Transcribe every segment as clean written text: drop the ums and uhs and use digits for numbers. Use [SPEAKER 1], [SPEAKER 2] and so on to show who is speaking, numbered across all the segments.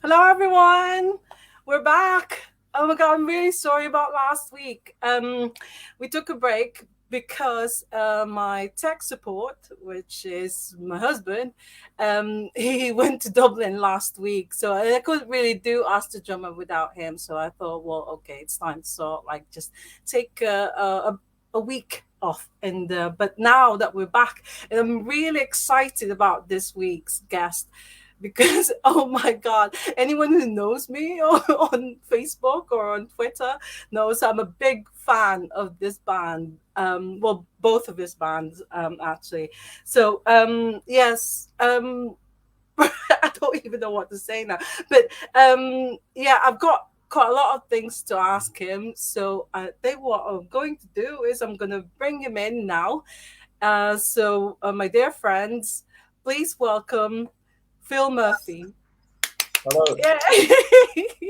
[SPEAKER 1] Hello, everyone. We're back. Oh my God, I'm really sorry about last week. We took a break because my tech support, which is my husband, he went to Dublin last week, so I couldn't really do Ask the Drummer without him. So I thought, well, okay, it's time to sort like just take a week off. And but now that we're back, and I'm really excited about this week's guest because oh my god, anyone who knows me on Facebook or on Twitter knows I'm a big fan of this band, well, both of his bands, actually. So yes, I don't even know what to say now, but yeah, I've got quite a lot of things to ask him. So I think what I'm going to do is I'm going to bring him in now. My dear friends, please welcome Phil Murphy.
[SPEAKER 2] Hello.
[SPEAKER 1] Yeah.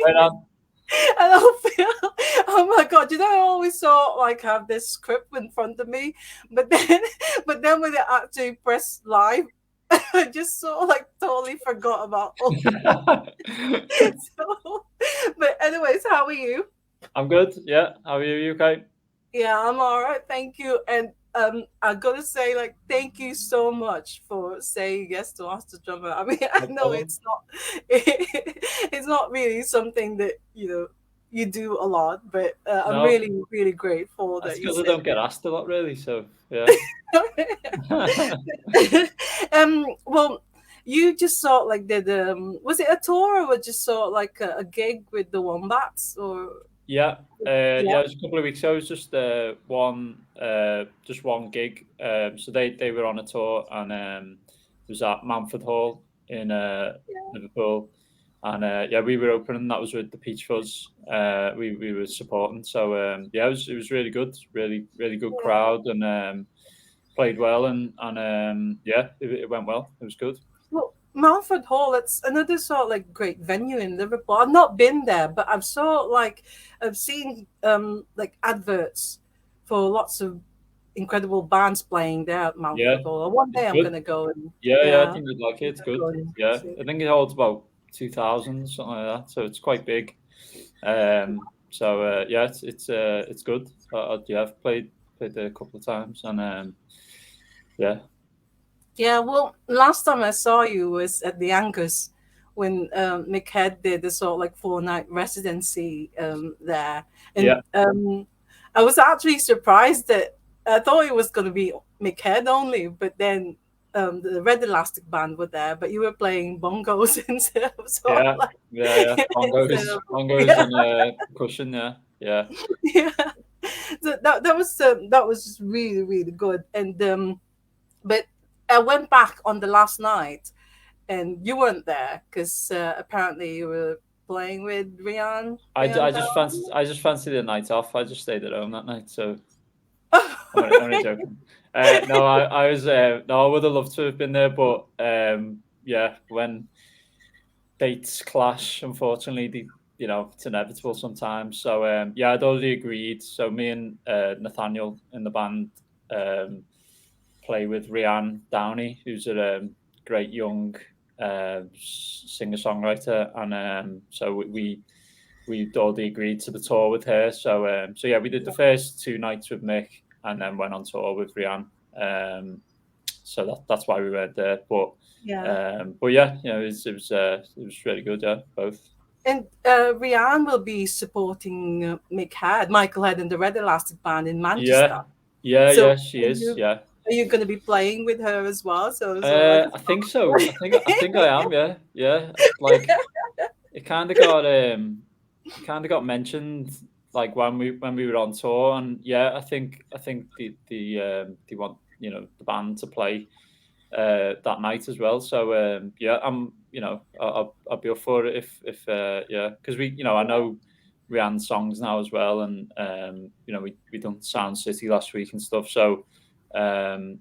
[SPEAKER 2] Right on.
[SPEAKER 1] Hello, Phil. Oh my God! You know, I always sort like have this script in front of me, but then, but then when I actually press live, I just sort of like totally forgot about all that. So, but anyways, how are you?
[SPEAKER 2] I'm good. Yeah. How are you? You okay?
[SPEAKER 1] Yeah, I'm all right. Thank you. And I gotta say, like, thank you so much for saying yes to Ask the Drummer. I mean, I
[SPEAKER 2] No
[SPEAKER 1] know
[SPEAKER 2] problem.
[SPEAKER 1] it's not, it's not really something that you do a lot, but I'm
[SPEAKER 2] No,
[SPEAKER 1] really, really grateful
[SPEAKER 2] that's
[SPEAKER 1] that you
[SPEAKER 2] because I
[SPEAKER 1] said
[SPEAKER 2] don't get asked a lot, really. So yeah.
[SPEAKER 1] well, you just sort like did was it a tour or was just sort like a gig with the Wombats or
[SPEAKER 2] Yeah.
[SPEAKER 1] yeah?
[SPEAKER 2] Yeah. It was a couple of weeks ago. It was just one gig. So they were on a tour, and it was at Manford Hall in Liverpool, and yeah, we were opening. That was with the Peach Fuzz. We were supporting. So yeah, it was really good. Really good
[SPEAKER 1] Yeah.
[SPEAKER 2] crowd, and played well, and yeah, it went well. It was good.
[SPEAKER 1] Well, Mountford Hall, it's another sort of like great venue in Liverpool. I've not been there, but I've seen like adverts for lots of incredible bands playing there at
[SPEAKER 2] Yeah,
[SPEAKER 1] Mountford Hall. One
[SPEAKER 2] it's
[SPEAKER 1] day I'm
[SPEAKER 2] good.
[SPEAKER 1] gonna go and
[SPEAKER 2] Yeah, I
[SPEAKER 1] yeah,
[SPEAKER 2] think you'd like it. It's
[SPEAKER 1] go
[SPEAKER 2] good.
[SPEAKER 1] and
[SPEAKER 2] Yeah,
[SPEAKER 1] see.
[SPEAKER 2] I think it holds about 2,000, something like that. So it's quite big. So yeah, it's good. Yeah, I've played there a couple of times, and yeah,
[SPEAKER 1] Yeah, well, last time I saw you was at the Angus when Mick Head did the sort of like 4 night residency there, and
[SPEAKER 2] yeah,
[SPEAKER 1] I was actually surprised that I thought it was going to be Mick Head only, but then the Red Elastic Band were there, but you were playing bongos instead of sort of
[SPEAKER 2] yeah,
[SPEAKER 1] like
[SPEAKER 2] yeah.
[SPEAKER 1] instead
[SPEAKER 2] Bongos,
[SPEAKER 1] of
[SPEAKER 2] bongos,
[SPEAKER 1] yeah
[SPEAKER 2] and percussion. Yeah, yeah,
[SPEAKER 1] yeah. So that was just really really good, and but I went back on the last night and you weren't there because apparently you were playing with Rian Down.
[SPEAKER 2] I just fancied a night off. I just stayed at home that night. So I'm only
[SPEAKER 1] Oh,
[SPEAKER 2] joking. No, I was no, I would have loved to have been there, but yeah, when dates clash, unfortunately, it's inevitable sometimes. So yeah, I'd already agreed. So me and Nathaniel in the band play with Rianne Downey, who's a great young singer songwriter, and so we'd already agreed to the tour with her. So so yeah, we did the first 2 nights with Mick, and then went on tour with Rianne. So that's why we went there.
[SPEAKER 1] yeah.
[SPEAKER 2] But yeah, it was really good. Yeah, both.
[SPEAKER 1] And Rian will be supporting Mick Head, Michael Head, and the Red Elastic Band in
[SPEAKER 2] Yeah,
[SPEAKER 1] Manchester.
[SPEAKER 2] yeah,
[SPEAKER 1] So
[SPEAKER 2] she is. Yeah,
[SPEAKER 1] are you going to be playing with her as well? So I just
[SPEAKER 2] I think so. I think I am. Yeah, yeah. Like it kind of got mentioned like when we were on tour, and yeah, I think they want the band to play that night as well. So yeah, I'll be up for it if yeah, because I know Rihanna's songs now as well, and we done Sound City last week and stuff. So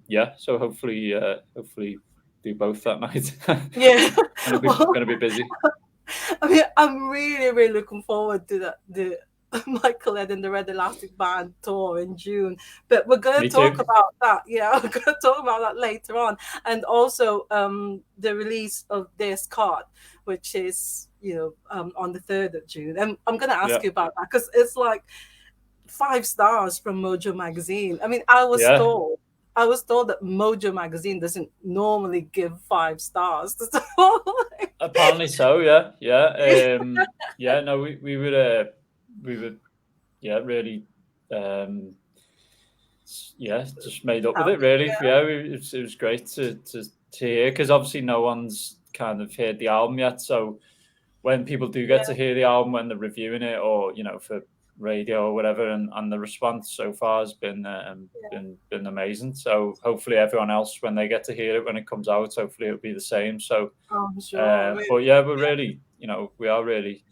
[SPEAKER 2] yeah, so hopefully do both that night.
[SPEAKER 1] yeah.
[SPEAKER 2] gonna be
[SPEAKER 1] Well,
[SPEAKER 2] gonna be busy.
[SPEAKER 1] I mean, I'm really, really looking forward to that. Michael Head and the Red Elastic Band tour in June, but we're going
[SPEAKER 2] Me
[SPEAKER 1] to talk
[SPEAKER 2] too.
[SPEAKER 1] about that. Yeah, we're going to talk about that later on, and also the release of their card, which is on the 3rd of June. And I'm going to ask
[SPEAKER 2] Yeah,
[SPEAKER 1] you about that because it's like 5 stars from Mojo Magazine. I mean,
[SPEAKER 2] yeah.
[SPEAKER 1] I was told that Mojo Magazine doesn't normally give 5 stars. So,
[SPEAKER 2] Apparently so. Yeah,
[SPEAKER 1] yeah.
[SPEAKER 2] yeah. Yeah. No, we were, yeah, really, um, yeah, just made up with it.
[SPEAKER 1] Happy.
[SPEAKER 2] Really,
[SPEAKER 1] Yeah.
[SPEAKER 2] yeah. It was great to hear because obviously no one's kind of heard the album yet. So when people do get to
[SPEAKER 1] Yeah.
[SPEAKER 2] hear the album when they're reviewing it, or for radio or whatever, and the response so far has been amazing. So hopefully everyone else, when they get to hear it when it comes out, hopefully it'll be the same. So
[SPEAKER 1] I'm sure.
[SPEAKER 2] but yeah, we're really, we are really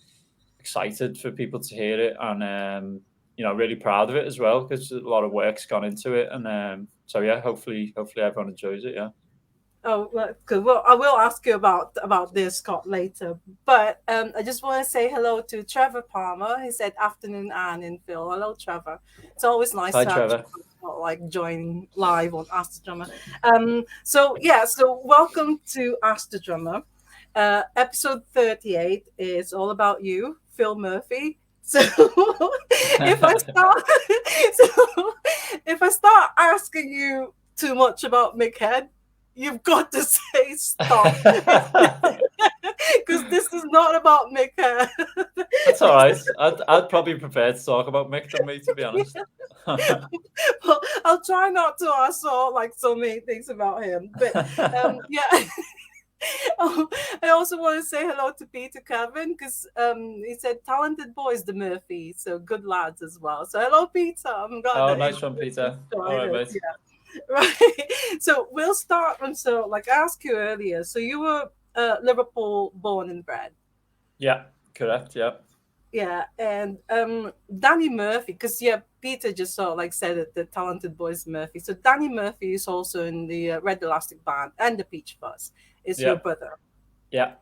[SPEAKER 2] excited for people to hear it, and really proud of it as well because a lot of work's gone into it, and so yeah, hopefully everyone enjoys it. Yeah.
[SPEAKER 1] Oh, well, good. Well, I will ask you about this, Scott, later. But I just want to say hello to Trevor Palmer. He said, "Afternoon, Anne and Phil." Hello, Trevor. It's always nice
[SPEAKER 2] Hi,
[SPEAKER 1] to have
[SPEAKER 2] Trevor.
[SPEAKER 1] Trevor, like joining live on Ask the Drummer. So yeah, so welcome to Ask the Drummer. Episode 38 is all about you, Phil Murphy. So if I start, so if I start asking you too much about Mick Head, you've got to say stop because this is not about Mick Head.
[SPEAKER 2] That's all right. I'd probably prefer to talk about Mick than me, to be honest.
[SPEAKER 1] Well, I'll try not to ask so many things about him, but yeah. Oh, I also want to say hello to Peter Kevin because he said talented boys, the Murphys, so good lads as well. So hello, Peter. I'm glad
[SPEAKER 2] Oh,
[SPEAKER 1] that
[SPEAKER 2] nice one, Peter. All
[SPEAKER 1] joined
[SPEAKER 2] right,
[SPEAKER 1] us.
[SPEAKER 2] mate.
[SPEAKER 1] Yeah, right. So we'll start from like I asked you earlier. So you were Liverpool born and bred.
[SPEAKER 2] Yeah, correct. Yeah.
[SPEAKER 1] Yeah, and Danny Murphy, because yeah, Peter just like said it, the talented boys Murphy. So Danny Murphy is also in the Red Elastic Band and the Peach Fuzz. Is your
[SPEAKER 2] Yeah.
[SPEAKER 1] brother?
[SPEAKER 2] Yeah.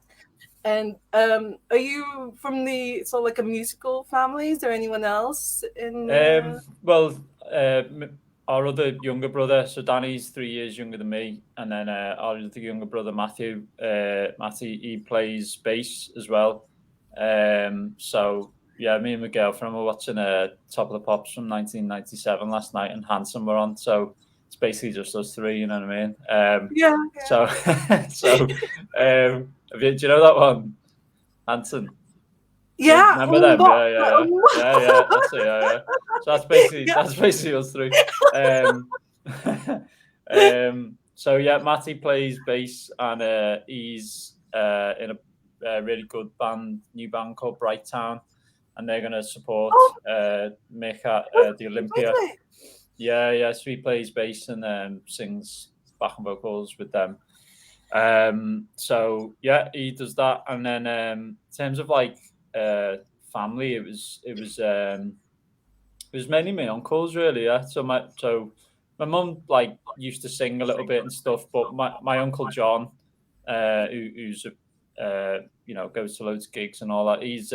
[SPEAKER 1] And are you from the like a musical family? Is there anyone else in?
[SPEAKER 2] Well, our other younger brother, so Danny's 3 years younger than me, and then our other younger brother Matthew, he plays bass as well. So yeah, me and my girlfriend were watching Top of the Pops from 1997 last night, and Hanson were on. So it's basically just us three, you know what I mean?
[SPEAKER 1] Yeah,
[SPEAKER 2] So so do you know that one, Hanson?
[SPEAKER 1] yeah.
[SPEAKER 2] Remember
[SPEAKER 1] Oh,
[SPEAKER 2] them?
[SPEAKER 1] my,
[SPEAKER 2] Yeah. That's it. Yeah. So
[SPEAKER 1] yeah.
[SPEAKER 2] that's basically us three. Um, so yeah, Matty plays bass, and he's in a really good new band called Bright Town, and they're going to support
[SPEAKER 1] Oh,
[SPEAKER 2] Mick at the Olympia.
[SPEAKER 1] really?
[SPEAKER 2] Yeah. So he plays bass and sings backing vocals with them. So yeah, he does that, and then in terms of like family, it was mainly my uncles really. Yeah, my mum like used to sing a little bit and stuff, but my uncle John, who's goes to loads of gigs and all that. He's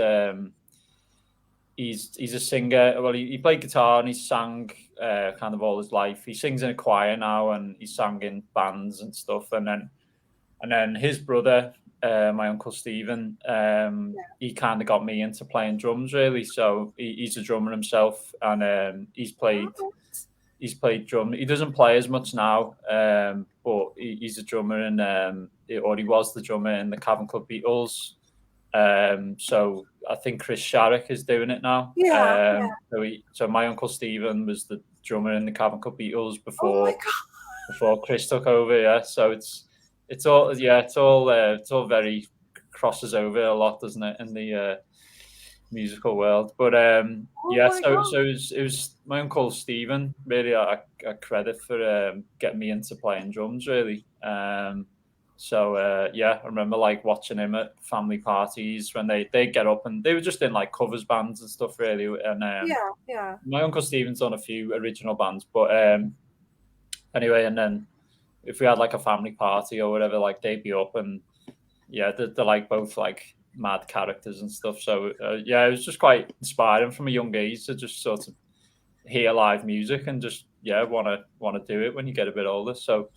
[SPEAKER 2] a singer. Well, he played guitar and he sang kind of all his life. He sings in a choir now, and he sang in bands and stuff. And then his brother, my uncle Stephen, he kind of got me into playing drums really. So he's a drummer himself, and he's played drum. He doesn't play as much now, but he's a drummer, and or he was the drummer in the Cavern Club Beatles. So I think Chris Sharrock is doing it now.
[SPEAKER 1] Yeah, yeah.
[SPEAKER 2] So my uncle Stephen was the drummer in the Cavern Club Beatles
[SPEAKER 1] Oh my
[SPEAKER 2] before Chris took over. Yeah, so it's all very crosses over a lot, doesn't it, in the musical world? But
[SPEAKER 1] Oh
[SPEAKER 2] yeah,
[SPEAKER 1] my
[SPEAKER 2] so
[SPEAKER 1] God.
[SPEAKER 2] it was my uncle Stephen really I credit for getting me into playing drums really. So yeah, I remember like watching him at family parties when they get up, and they were just in like covers bands and stuff really. And
[SPEAKER 1] Yeah.
[SPEAKER 2] my uncle Stephen's done a few original bands, but anyway, and then if we had like a family party or whatever, like they'd be up, and yeah, they're like both like mad characters and stuff. So yeah, it was just quite inspiring from a young age to just sort of hear live music and just want to do it when you get a bit older. So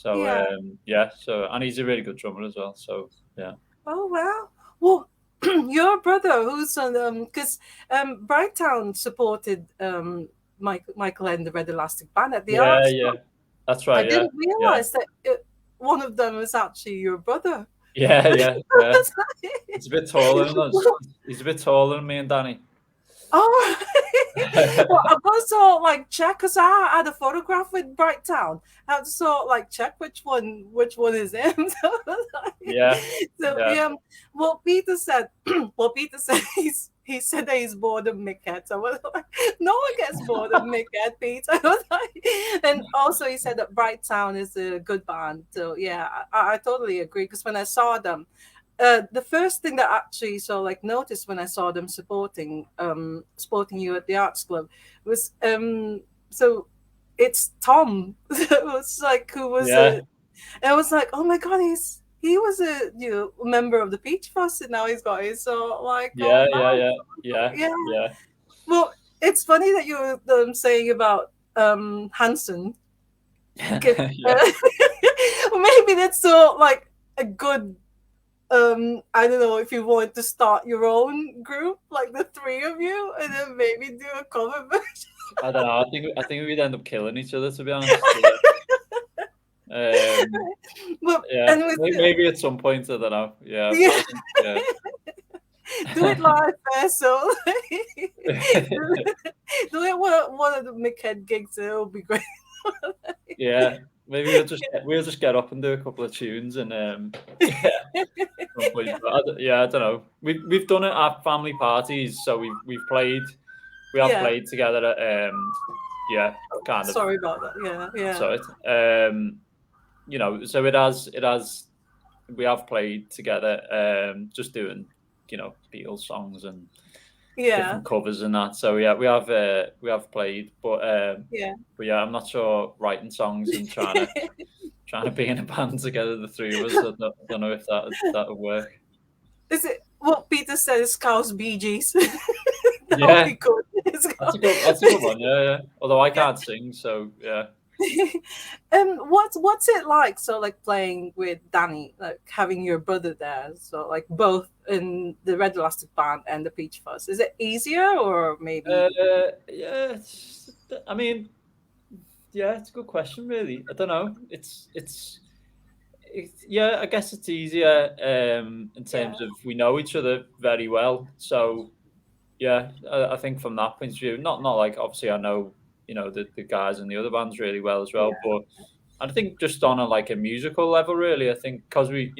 [SPEAKER 1] Yeah.
[SPEAKER 2] yeah, so and he's a really good drummer as well. So yeah.
[SPEAKER 1] Oh wow. Well, your brother, who's on because Brighttown supported Michael and the Red Elastic Band at the
[SPEAKER 2] Yeah,
[SPEAKER 1] Arts
[SPEAKER 2] yeah,
[SPEAKER 1] Club.
[SPEAKER 2] that's
[SPEAKER 1] I
[SPEAKER 2] right. Yeah,
[SPEAKER 1] didn't
[SPEAKER 2] yeah,
[SPEAKER 1] realize that one of them was actually your brother.
[SPEAKER 2] yeah, yeah, yeah.
[SPEAKER 1] It's like-
[SPEAKER 2] He's a bit taller than us. He's a bit taller than me and Danny.
[SPEAKER 1] Oh, well, I've got to sort of like check because I had a photograph with Brighttown. I have to sort of like check which one is him.
[SPEAKER 2] Yeah,
[SPEAKER 1] So
[SPEAKER 2] yeah,
[SPEAKER 1] yeah, well, Peter said, well, Peter said he said that he's bored of Mick Head. So I was like, no one gets bored of Mick Head, Peter. I was like, and also he said that Brighttown is a good band. So yeah, I totally agree because when I saw them. The first thing that I actually saw like noticed when I saw them supporting you at the arts club was so it's Tom. It was like who was
[SPEAKER 2] yeah,
[SPEAKER 1] and I was like, oh my god, he was a member of the Peach Fuzz and now he's got his so like oh
[SPEAKER 2] yeah, yeah,
[SPEAKER 1] nice.
[SPEAKER 2] yeah, yeah,
[SPEAKER 1] Yeah.
[SPEAKER 2] yeah,
[SPEAKER 1] Well, it's funny that you were saying about Hanson.
[SPEAKER 2] yeah,
[SPEAKER 1] Maybe that's so like a good I don't know if you want to start your own group, like the three of you, and then maybe do a cover version.
[SPEAKER 2] I don't know. I think we'd end up killing each other, to be honest.
[SPEAKER 1] But
[SPEAKER 2] Yeah,
[SPEAKER 1] and with
[SPEAKER 2] maybe at some point. I don't know. Yeah, but
[SPEAKER 1] yeah,
[SPEAKER 2] I think, yeah.
[SPEAKER 1] do it live first. So do it one of the Mick Head gigs. It'll be great.
[SPEAKER 2] Yeah, maybe we'll just get up and do a couple of tunes and yeah, at some point. But I don't know. We've done it at family parties, so we have
[SPEAKER 1] Yeah.
[SPEAKER 2] played together at yeah, kind of.
[SPEAKER 1] Sorry about that. Yeah, yeah,
[SPEAKER 2] So so it has we have played together, just doing Beatles songs and
[SPEAKER 1] yeah,
[SPEAKER 2] different covers and that. So yeah, we have played,
[SPEAKER 1] yeah.
[SPEAKER 2] but yeah, I'm not sure writing songs and trying to be in a band together, the three of us. I don't know if that would work.
[SPEAKER 1] Is it what Peter said? Is Scouse Bee Gees? That would
[SPEAKER 2] Yeah,
[SPEAKER 1] be good.
[SPEAKER 2] that's a good one. Yeah, yeah. Although I can't sing, so yeah.
[SPEAKER 1] What's it like? So like playing with Danny, like having your brother there. So like both in the Red Elastic Band and the Peach Fuzz. Is it easier or maybe?
[SPEAKER 2] Yeah, I mean, yeah, it's a good question, really. I don't know. Yeah, I guess it's easier in
[SPEAKER 1] Yeah,
[SPEAKER 2] terms of we know each other very well. So yeah, I think from that point of view, not like obviously I know the guys in the other bands really well as well,
[SPEAKER 1] yeah,
[SPEAKER 2] but I think just on a musical level, really, I think because we've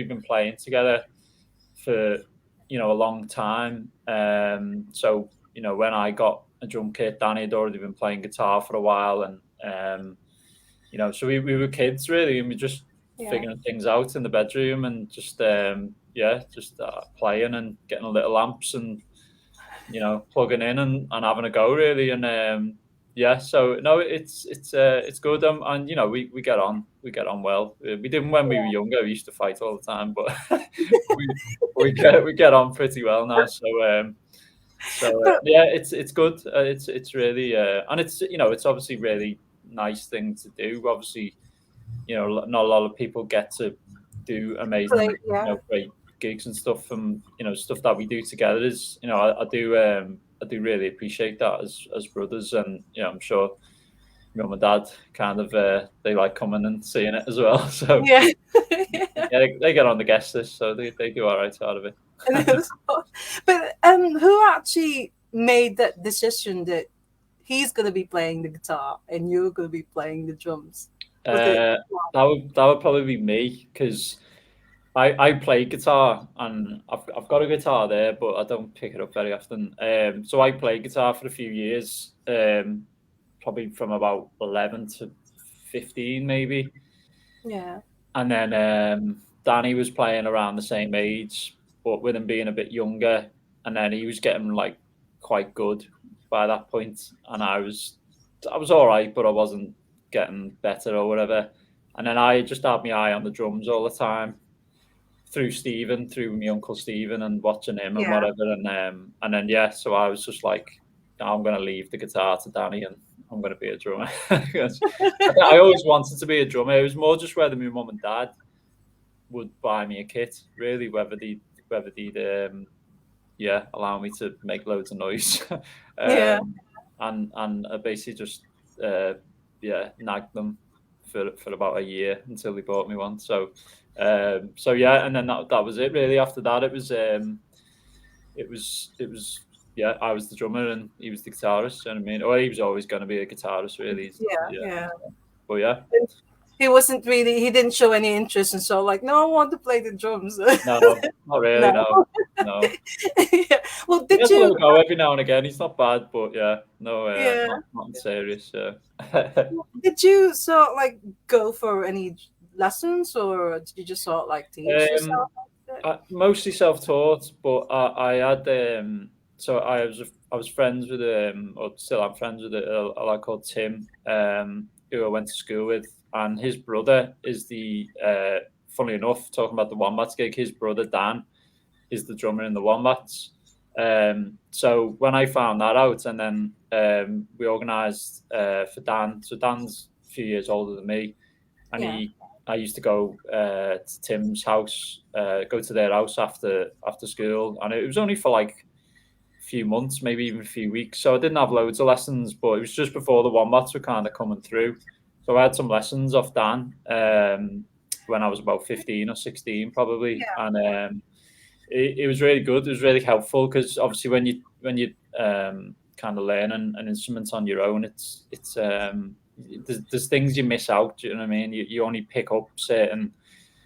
[SPEAKER 2] been playing together for a long time. So when I got a drum kit, Danny had already been playing guitar for a while, and so we were kids really, and we just
[SPEAKER 1] yeah,
[SPEAKER 2] figuring things out in the bedroom and just playing and getting little amps and plugging in and having a go really, and yeah, so no, it's good, and we get on well. We didn't when we were
[SPEAKER 1] yeah.
[SPEAKER 2] younger. We used to fight all the time, but we get on pretty well now. So
[SPEAKER 1] But
[SPEAKER 2] yeah, it's good. It's really and it's obviously really nice thing to do. Obviously, not a lot of people get to do
[SPEAKER 1] play,
[SPEAKER 2] amazing,
[SPEAKER 1] yeah,
[SPEAKER 2] great gigs and stuff, and stuff that we do together is, I do really appreciate that as brothers, and I'm sure mum and dad kind of they like coming and seeing it as well. So
[SPEAKER 1] yeah.
[SPEAKER 2] yeah, they get on the guest list, so they do all right out of it.
[SPEAKER 1] But who actually made that decision that he's gonna be playing the guitar and you're gonna be playing the drums? Was it?
[SPEAKER 2] That would probably be me, because I play guitar, and I've got a guitar there, but I don't pick it up very often. So I played guitar for a few years, probably from about 11 to 15 maybe,
[SPEAKER 1] Yeah,
[SPEAKER 2] and then Danny was playing around the same age, but with him being a bit younger, and then he was getting like quite good by that point, and I was all right, but I wasn't getting better or whatever. And then I just had my eye on the drums all the time through Stephen, through my uncle Stephen, and watching him and
[SPEAKER 1] Yeah.
[SPEAKER 2] whatever, and then yeah, so I was just like, I'm gonna leave the guitar to Danny, and I'm gonna be a drummer. I always wanted to be a drummer. It was more just whether my mum and dad would buy me a kit, really, whether they'd yeah, allow me to make loads of noise,
[SPEAKER 1] Yeah.
[SPEAKER 2] and I basically just yeah, nagged them for about a year until they bought me one. So yeah, and then that was it really. After that, it was yeah, I was the drummer and he was the guitarist. You know what I mean? Or he was always going to be a guitarist, really.
[SPEAKER 1] Yeah.
[SPEAKER 2] Yeah,
[SPEAKER 1] Yeah.
[SPEAKER 2] but yeah,
[SPEAKER 1] He didn't show any interest, and so like, no, I want to play the drums.
[SPEAKER 2] no, not really,
[SPEAKER 1] No.
[SPEAKER 2] no.
[SPEAKER 1] Yeah. Well,
[SPEAKER 2] He
[SPEAKER 1] did
[SPEAKER 2] has a little
[SPEAKER 1] you?
[SPEAKER 2] go every now and again. He's not bad, but yeah, no,
[SPEAKER 1] Yeah.
[SPEAKER 2] not serious. Yeah.
[SPEAKER 1] Did you sort of like go for any lessons, or did you just sort of like teach yourself?
[SPEAKER 2] Mostly self-taught, but I had so I was friends with or still am friends with a lad called Tim, who I went to school with, and his brother is the funnily enough, talking about the Wombats gig, his brother Dan is the drummer in the Wombats. So when I found that out, and then we organised for Dan. So Dan's a few years older than me, and I used to go to Tim's house, go to their house after school, and it was only for like a few months, maybe even a few weeks. So I didn't have loads of lessons, but it was just before the Wombats were kind of coming through. So I had some lessons off Dan when I was about 15 or 16, probably, and it was really good. It was really helpful because obviously when you kind of learn an instrument on your own, it's there's things you miss out. Do you know what I mean? You only pick up certain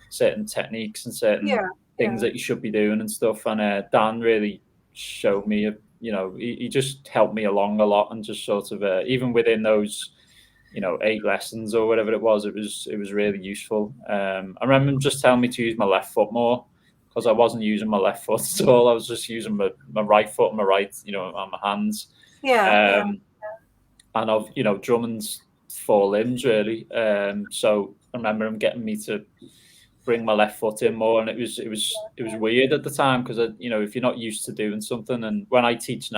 [SPEAKER 2] techniques and certain things that you should be doing and stuff. And Dan really showed me, he just helped me along a lot, and just sort of even within those 8 lessons or whatever it was really useful. I remember him just telling me to use my left foot more, because I wasn't using my left foot at all. I was just using my right foot and my right, on my hands. And of drumming's 4 limbs really. So I remember him getting me to bring my left foot in more, and it was weird at the time, because if you're not used to doing something, and when I teach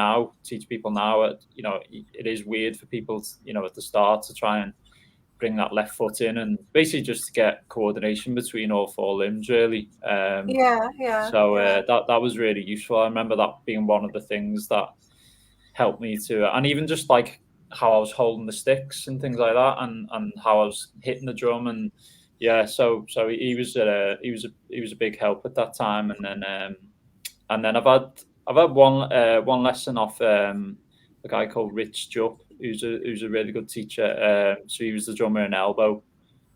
[SPEAKER 2] people now, it is weird for people at the start to try and bring that left foot in, and basically just to get coordination between all 4 limbs really. So that was really useful. I remember that being one of the things that helped me to, and even just like how I was holding the sticks and things like that, and how I was hitting the drum, and so he was a big help at that time. And then I've had one lesson off a guy called Rich Jupp, who's a really good teacher. So he was the drummer in Elbow.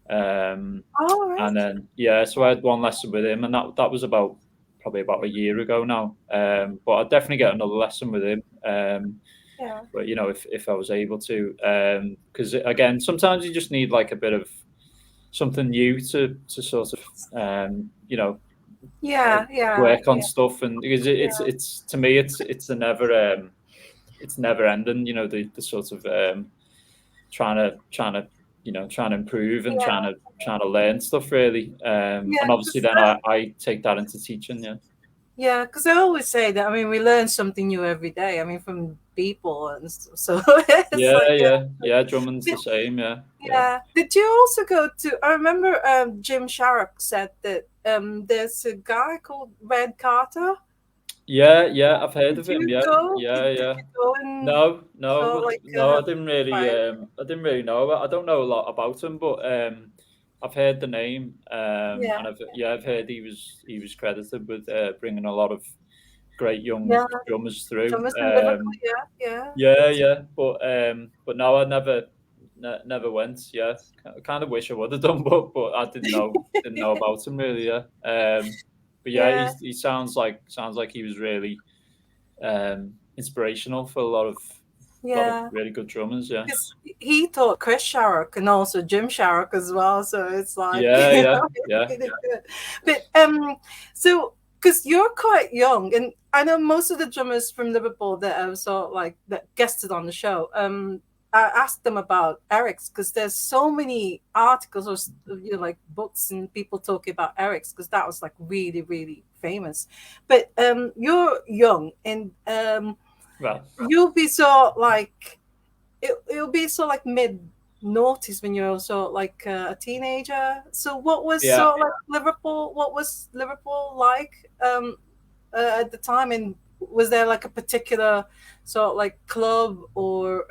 [SPEAKER 2] And then so I had one lesson with him, and that was probably about a year ago now. But I'd definitely get another lesson with him. But if I was able to, because again, sometimes you just need like a bit of something new to sort of work on stuff, and because it's to me it's a never it's never ending, the sort of trying to improve and trying to learn stuff really. And obviously then I take that into teaching.
[SPEAKER 1] Because I always say that, I mean, we learn something new every day, I mean, from people and stuff. So
[SPEAKER 2] drumming's the same.
[SPEAKER 1] Did you also go to, I remember Jim Sharrock said that there's a guy called Red Carter.
[SPEAKER 2] I've heard of him. No, I didn't really know about. I don't know a lot about him, but I've heard the name, and I've heard he was credited with bringing a lot of great young drummers through. But no, I never went. I kind of wish I would have done, but I didn't know about him really. But he sounds like he was really inspirational for a lot of really good drummers.
[SPEAKER 1] He taught Chris Sharrock and also Jim Sharrock as well, so it's like But so because you're quite young, and I know most of the drummers from Liverpool that have sort of like that guested on the show asked them about Eric's, because there's so many articles or like books and people talking about Eric's, because that was like really really famous. But you're young, and
[SPEAKER 2] Well,
[SPEAKER 1] you'll be so like it'll be so like mid noughties when you're so like a teenager. So what was
[SPEAKER 2] yeah.
[SPEAKER 1] so like Liverpool? What was Liverpool like at the time? And was there like a particular sort of like club or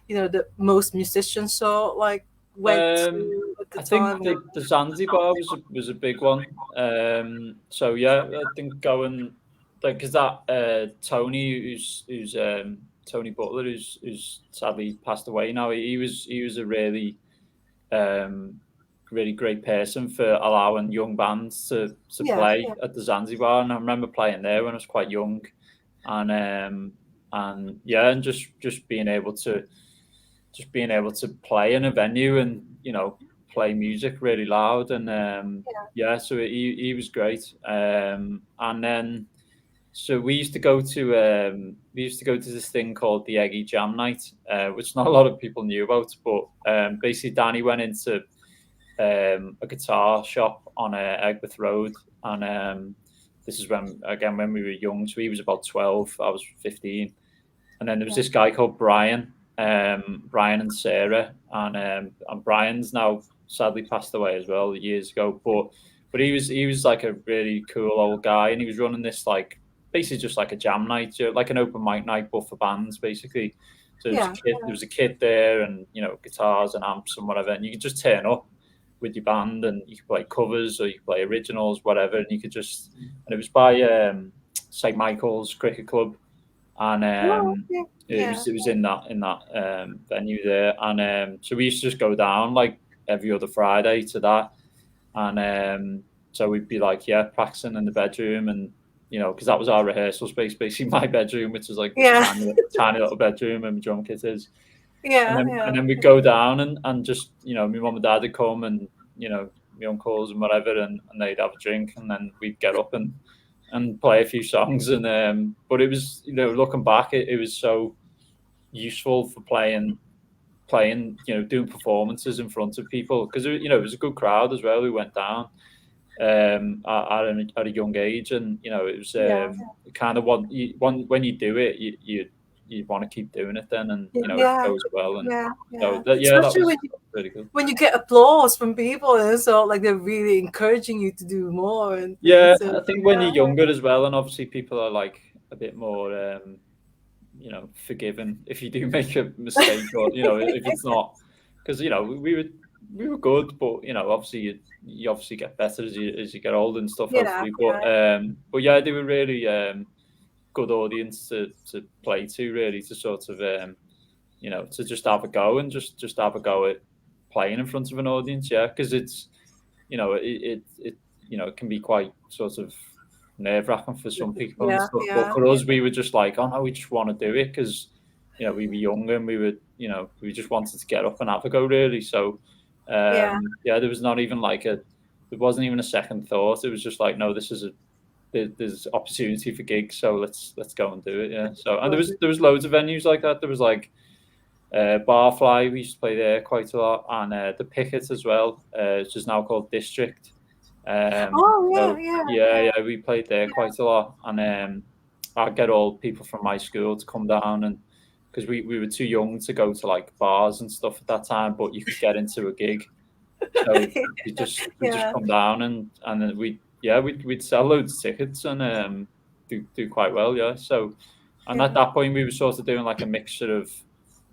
[SPEAKER 1] that most musicians sort of like went to at the
[SPEAKER 2] I think
[SPEAKER 1] time?
[SPEAKER 2] the Zanzibar was a big one. So yeah, I think going like because that Tony Tony Butler who's sadly passed away now. He was a um, really great person for allowing young bands to
[SPEAKER 1] Yeah,
[SPEAKER 2] play
[SPEAKER 1] yeah,
[SPEAKER 2] at the Zanzibar, and I remember playing there when I was quite young, and yeah, and just being able to play in a venue and play music really loud and yeah, so he was great, and then so we used to go to this thing called the Eggy Jam Night, which not a lot of people knew about, but basically Danny went into a guitar shop on Egbert Road, and this is when we were young, so he was about 12, I was 15, and then there was
[SPEAKER 1] yeah,
[SPEAKER 2] this guy called Brian, Brian and Sarah, and Brian's now sadly passed away as well years ago, but he was like a really cool old guy, and he was running this like basically just like a jam night, like an open mic night, but for bands basically. So
[SPEAKER 1] yeah,
[SPEAKER 2] there was a kid there, and guitars and amps and whatever, and you could just turn up with your band, and you could play covers or you could play originals, whatever, and you could just, and it was by St Michael's Cricket Club, and
[SPEAKER 1] oh, okay. Yeah,
[SPEAKER 2] it was in that venue there, and so we used to just go down like every other Friday to that, and so we'd be like practicing in the bedroom, and because that was our rehearsal space, basically my bedroom, which was like this
[SPEAKER 1] yeah,
[SPEAKER 2] tiny little bedroom and my drum kit is, and
[SPEAKER 1] yeah,
[SPEAKER 2] then
[SPEAKER 1] yeah,
[SPEAKER 2] we'd go down and just my mum and dad would come, and my uncles and whatever, and they'd have a drink, and then we'd get up and play a few songs, and but it was looking back, it was so useful for playing doing performances in front of people, because it was a good crowd as well who went down at a young age, and it was
[SPEAKER 1] yeah,
[SPEAKER 2] kind of when you do it, you want to keep doing it then, and it
[SPEAKER 1] yeah,
[SPEAKER 2] goes well, and
[SPEAKER 1] yeah,
[SPEAKER 2] so
[SPEAKER 1] yeah.
[SPEAKER 2] that
[SPEAKER 1] Especially
[SPEAKER 2] was really good.
[SPEAKER 1] when you get applause from people, and so like they're really encouraging you to do more and
[SPEAKER 2] Yeah,
[SPEAKER 1] things. So
[SPEAKER 2] I think when
[SPEAKER 1] yeah,
[SPEAKER 2] you're younger as well, and obviously people are like a bit more forgiven if you do make a mistake, or if it's not, because we were good, but obviously you obviously get better as you get older and stuff,
[SPEAKER 1] yeah,
[SPEAKER 2] hopefully,
[SPEAKER 1] yeah,
[SPEAKER 2] but yeah, they were really good audience to play to, really, to sort of to just have a go, and just have a go at playing in front of an audience, yeah, because it's it can be quite sort of nerve wracking for some people and
[SPEAKER 1] yeah,
[SPEAKER 2] stuff. But
[SPEAKER 1] yeah,
[SPEAKER 2] for us, we were just like, oh no, we just want to do it because we were younger, and we just wanted to get up and have a go, really. So
[SPEAKER 1] yeah,
[SPEAKER 2] yeah, there was not even like there wasn't even a second thought. It was just like, no, there's opportunity for gigs, so let's go and do it. Yeah. So, and there was loads of venues like that. There was like Barfly, we used to play there quite a lot, and the Picket as well, which is now called District.
[SPEAKER 1] oh yeah,
[SPEAKER 2] So
[SPEAKER 1] yeah,
[SPEAKER 2] yeah, we played there quite a lot, and I'd get all people from my school to come down, and because we were too young to go to like bars and stuff at that time, but you could get into a gig, so we just
[SPEAKER 1] yeah,
[SPEAKER 2] come down, and then we'd sell loads of tickets, and do quite well, yeah. So, and at
[SPEAKER 1] yeah,
[SPEAKER 2] that point we were sort of doing like a mixture of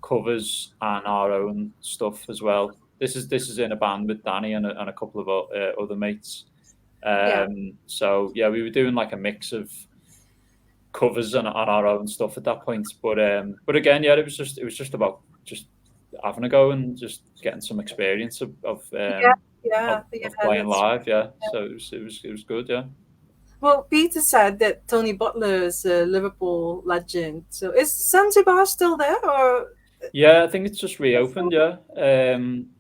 [SPEAKER 2] covers and our own stuff as well. This is in a band with Danny and a couple of other mates.
[SPEAKER 1] yeah,
[SPEAKER 2] So yeah, we were doing like a mix of covers and our own stuff at that point. But again, yeah, it was just about just having a go and just getting some experience
[SPEAKER 1] yeah, yeah, yeah.
[SPEAKER 2] of playing
[SPEAKER 1] That's
[SPEAKER 2] live. Yeah, so it was good. Yeah.
[SPEAKER 1] well. Peter said that Tony Butler is a Liverpool legend. So is Zanzibar still there, or
[SPEAKER 2] Yeah, I think it's just reopened. Yeah,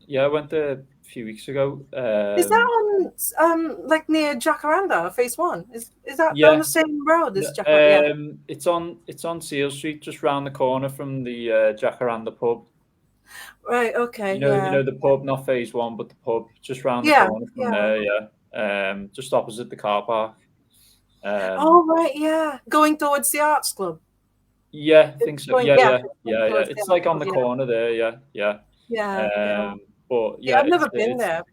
[SPEAKER 2] yeah, I went there a few weeks ago.
[SPEAKER 1] Is that on like near Jacaranda, Phase One? Is that on
[SPEAKER 2] Yeah,
[SPEAKER 1] the same road as Jacaranda? Yeah.
[SPEAKER 2] it's on Seal Street, just round the corner from the Jacaranda pub.
[SPEAKER 1] Right. Okay.
[SPEAKER 2] You
[SPEAKER 1] Yeah.
[SPEAKER 2] know the pub, not Phase One, but the pub just round the
[SPEAKER 1] Yeah.
[SPEAKER 2] corner from
[SPEAKER 1] Yeah.
[SPEAKER 2] there. Yeah, just opposite the car park.
[SPEAKER 1] Oh right. Yeah. Going towards the Arts Club.
[SPEAKER 2] Yeah, I think so.
[SPEAKER 1] Going.
[SPEAKER 2] Yeah,
[SPEAKER 1] Yeah.
[SPEAKER 2] yeah,
[SPEAKER 1] Going
[SPEAKER 2] yeah, yeah.
[SPEAKER 1] towards the
[SPEAKER 2] It's
[SPEAKER 1] Arts
[SPEAKER 2] like on
[SPEAKER 1] Club.
[SPEAKER 2] the
[SPEAKER 1] Yeah.
[SPEAKER 2] corner there. Yeah, yeah.
[SPEAKER 1] Yeah. Yeah.
[SPEAKER 2] But
[SPEAKER 1] Yeah.
[SPEAKER 2] yeah,
[SPEAKER 1] I've never been
[SPEAKER 2] it's
[SPEAKER 1] there.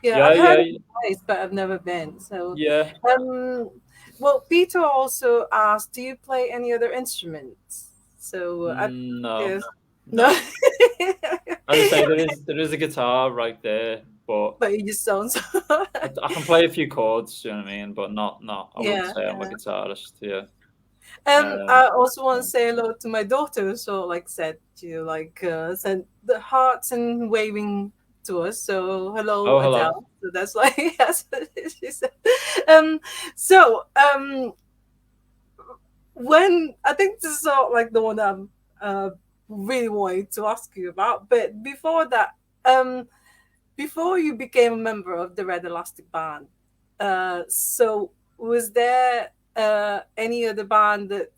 [SPEAKER 1] Yeah,
[SPEAKER 2] yeah,
[SPEAKER 1] I've heard
[SPEAKER 2] yeah,
[SPEAKER 1] of the place, but I've never been. So,
[SPEAKER 2] yeah.
[SPEAKER 1] um, well, Peter also asked, "Do you play any other instruments?" So,
[SPEAKER 2] No,
[SPEAKER 1] yes, no,
[SPEAKER 2] no. As I say, there is a guitar right there, but
[SPEAKER 1] but you just don't.
[SPEAKER 2] I can play a few chords. You know what I mean? But not. I wouldn't
[SPEAKER 1] Yeah,
[SPEAKER 2] say I'm a
[SPEAKER 1] yeah.
[SPEAKER 2] guitarist. Yeah.
[SPEAKER 1] I also want to say hello to my daughter. So, like, said you like sent the hearts and waving to us. So, hello,
[SPEAKER 2] Oh, hello.
[SPEAKER 1] Adele. So that's why that's what she said. Um, so, when I think this is sort of like the one I'm really wanting to ask you about. But before that, um, before you became a member of the Red Elastic Band, so was there any other band that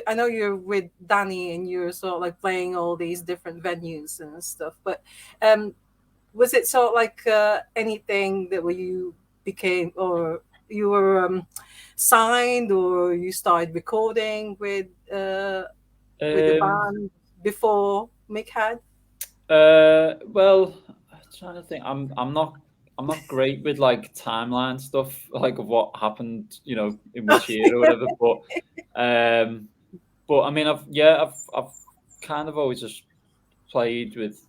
[SPEAKER 1] I know you're with Danny and you're sort of like playing all these different venues and stuff, but was it sort of like anything that where you became or you were signed or you started recording with the
[SPEAKER 2] Um,
[SPEAKER 1] band before Mick Head?
[SPEAKER 2] well, I'm trying to think. I'm not great with like timeline stuff, like of what happened, in which year or whatever. Um, but I mean, I've kind of always just played with,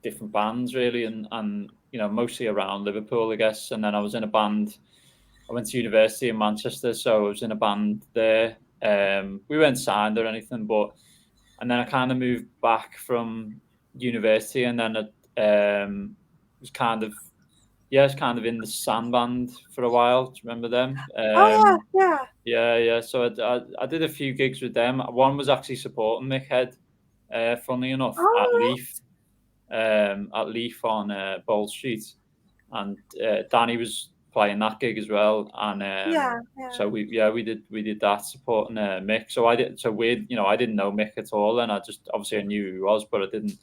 [SPEAKER 2] different bands really, and mostly around Liverpool, I guess. And then I was in a band. I went to university in Manchester, so I was in a band there. We weren't signed or anything, and then I kind of moved back from university, and then was kind of it's kind of in the Sand band for a while. Do you remember them?
[SPEAKER 1] Oh yeah,
[SPEAKER 2] Yeah, yeah. So I did a few gigs with them. One was actually supporting Mick Head, funnily enough,
[SPEAKER 1] oh
[SPEAKER 2] at Leaf on Bold Street, and Danny was playing that gig as well. And
[SPEAKER 1] yeah, yeah,
[SPEAKER 2] so we did that supporting Mick. So I didn't know Mick at all, and I just obviously I knew who he was, but I didn't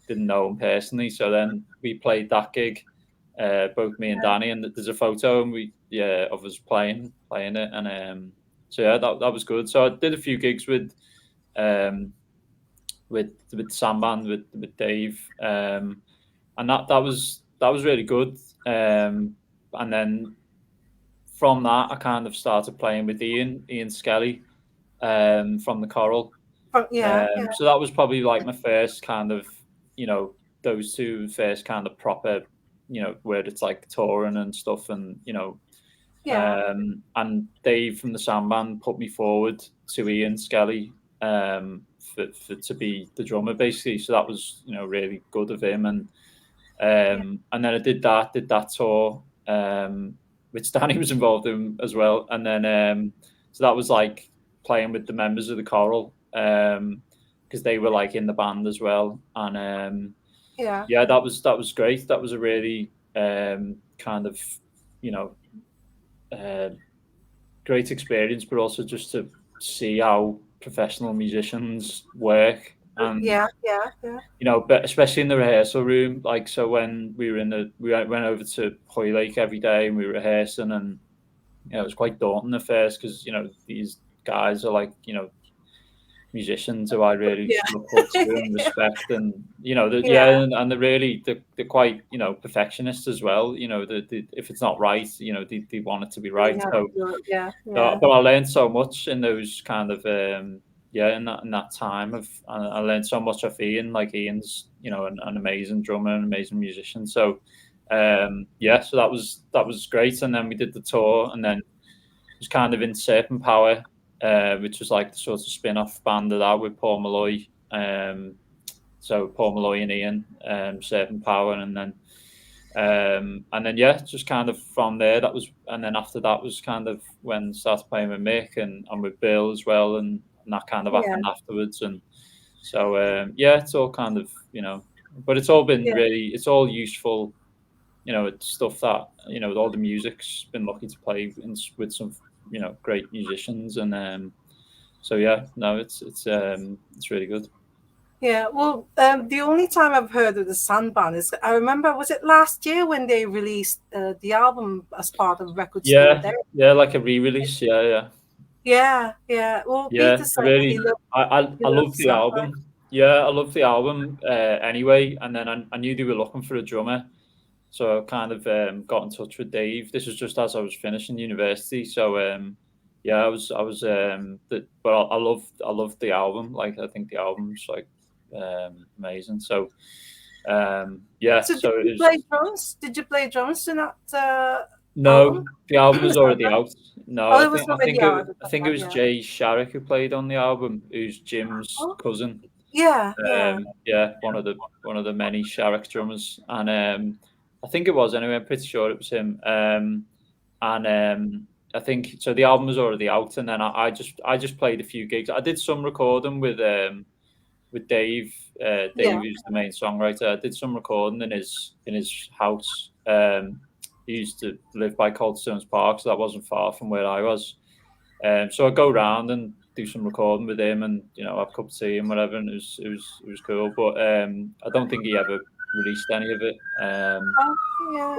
[SPEAKER 2] know him personally. So then we played that gig, both me and Danny, and there's a photo and of us playing it, and so yeah, that was good. So I did a few gigs um with Samband with Dave, and that was really good. And then from that, I kind of started playing with Ian Skelly, from the Coral.
[SPEAKER 1] yeah, yeah,
[SPEAKER 2] So that was probably like my first kind of, those two first kind of proper, where it's like touring and stuff, and
[SPEAKER 1] yeah,
[SPEAKER 2] and Dave from the Sandband put me forward to Ian Skelly, to be the drummer basically. So that was really good of him,
[SPEAKER 1] yeah,
[SPEAKER 2] and then I did that tour, which Danny was involved in as well, and then so that was like playing with the members of the Coral, because they were like in the band as well, and
[SPEAKER 1] yeah,
[SPEAKER 2] yeah, that was great. That was a really kind of you know uh, great experience, but also just to see how professional musicians work, and
[SPEAKER 1] yeah, yeah, yeah,
[SPEAKER 2] but especially in the rehearsal room. Like, so when we went over to Hoylake every day and we were rehearsing, and it was quite daunting at first because these guys are like musicians who I really
[SPEAKER 1] yeah,
[SPEAKER 2] look up to and respect, and
[SPEAKER 1] yeah,
[SPEAKER 2] and they're quite perfectionists as well. If it's not right, they want it to be
[SPEAKER 1] they
[SPEAKER 2] right.
[SPEAKER 1] have to
[SPEAKER 2] So,
[SPEAKER 1] do it. Yeah, yeah,
[SPEAKER 2] but I learned so much in those kind of in that time of I learned so much off Ian. Like, Ian's an amazing drummer, an amazing musician. So so that was great. And then we did the tour, and then it was kind of in Serpent Power, which was like the sort of spin-off band of that with Paul Malloy. So Paul Malloy and Ian, Serpent Power, and then yeah, just kind of from there, and then after that was kind of when I started playing with Mick and with Bill as well, and that kind of
[SPEAKER 1] yeah.
[SPEAKER 2] happened afterwards. And so yeah, it's all kind of but it's all been
[SPEAKER 1] Yeah.
[SPEAKER 2] really, it's all useful. It's stuff that all the music's been lucky to play with some great musicians, and so yeah, no, it's really good.
[SPEAKER 1] Yeah, well, the only time I've heard of the Sandband is I remember, was it last year when they released the album as part of Record Store
[SPEAKER 2] Yeah,
[SPEAKER 1] Day?
[SPEAKER 2] yeah, like a re-release. Yeah, yeah,
[SPEAKER 1] Yeah, yeah. Well,
[SPEAKER 2] yeah.
[SPEAKER 1] Peter
[SPEAKER 2] I
[SPEAKER 1] said
[SPEAKER 2] really,
[SPEAKER 1] he
[SPEAKER 2] I love
[SPEAKER 1] loves
[SPEAKER 2] the
[SPEAKER 1] Sandband.
[SPEAKER 2] album. Yeah, I love the album anyway. And then I knew they were looking for a drummer, so I kind of got in touch with Dave. This was just as I was finishing university, so yeah, but I love the album. Like, I think the album's like amazing. So yeah,
[SPEAKER 1] So did
[SPEAKER 2] so it
[SPEAKER 1] you
[SPEAKER 2] was.
[SPEAKER 1] play drums? Did you play drums in that
[SPEAKER 2] No,
[SPEAKER 1] album?
[SPEAKER 2] the album is already
[SPEAKER 1] Sandband?
[SPEAKER 2] out. No,
[SPEAKER 1] Oh,
[SPEAKER 2] I
[SPEAKER 1] it was
[SPEAKER 2] think I
[SPEAKER 1] already
[SPEAKER 2] think
[SPEAKER 1] out
[SPEAKER 2] it
[SPEAKER 1] at the
[SPEAKER 2] I think it
[SPEAKER 1] time,
[SPEAKER 2] was
[SPEAKER 1] yeah.
[SPEAKER 2] Jay Sharrock who played on the album, who's Jim's
[SPEAKER 1] Oh,
[SPEAKER 2] cousin.
[SPEAKER 1] yeah, yeah,
[SPEAKER 2] Yeah, one of the many Sharrock drummers, and I think it was anyway. I'm pretty sure it was him. And I think so. The album was already out, and then I just played a few gigs. I did some recording with Dave.
[SPEAKER 1] yeah.
[SPEAKER 2] Dave, who's the main songwriter. I did some recording in his house. He used to live by Coldstones Park, so that wasn't far from where I was. So I'd go around and do some recording with him, and have a cup of tea and whatever, and it was cool. But I don't think he ever released any of it.
[SPEAKER 1] Oh, yeah,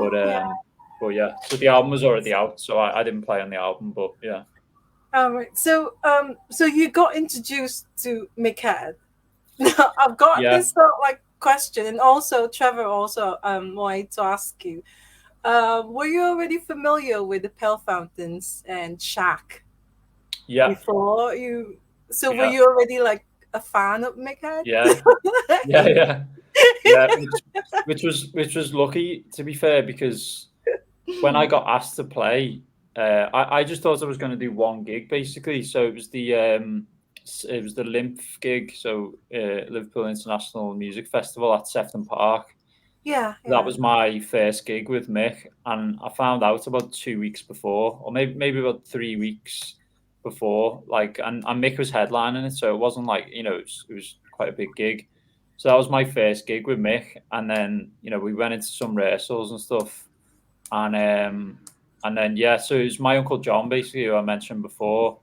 [SPEAKER 2] But
[SPEAKER 1] yeah.
[SPEAKER 2] yeah, so the album was already out, so I didn't play on the album. But yeah,
[SPEAKER 1] Right. So you got introduced to Mick Head. Now, I've got
[SPEAKER 2] yeah,
[SPEAKER 1] this like question, and also Trevor also wanted to ask you. Were you already familiar with the Pale Fountains and Shaq
[SPEAKER 2] yeah,
[SPEAKER 1] before you? So were
[SPEAKER 2] yeah,
[SPEAKER 1] you already like a fan of Mick Head?
[SPEAKER 2] yeah, yeah, yeah, yeah. Which was lucky, to be fair, because when I got asked to play, I just thought I was going to do one gig basically. So it was the Lymph gig, so Liverpool International Music Festival at Sefton Park.
[SPEAKER 1] Yeah,
[SPEAKER 2] That
[SPEAKER 1] yeah,
[SPEAKER 2] was my first gig with Mick, and I found out about 2 weeks before, or maybe about 3 weeks before. Like, and Mick was headlining it, so it wasn't like it was quite a big gig. So that was my first gig with Mick, and then we went into some rehearsals and stuff, and then yeah, so it was my uncle John basically, who I mentioned before,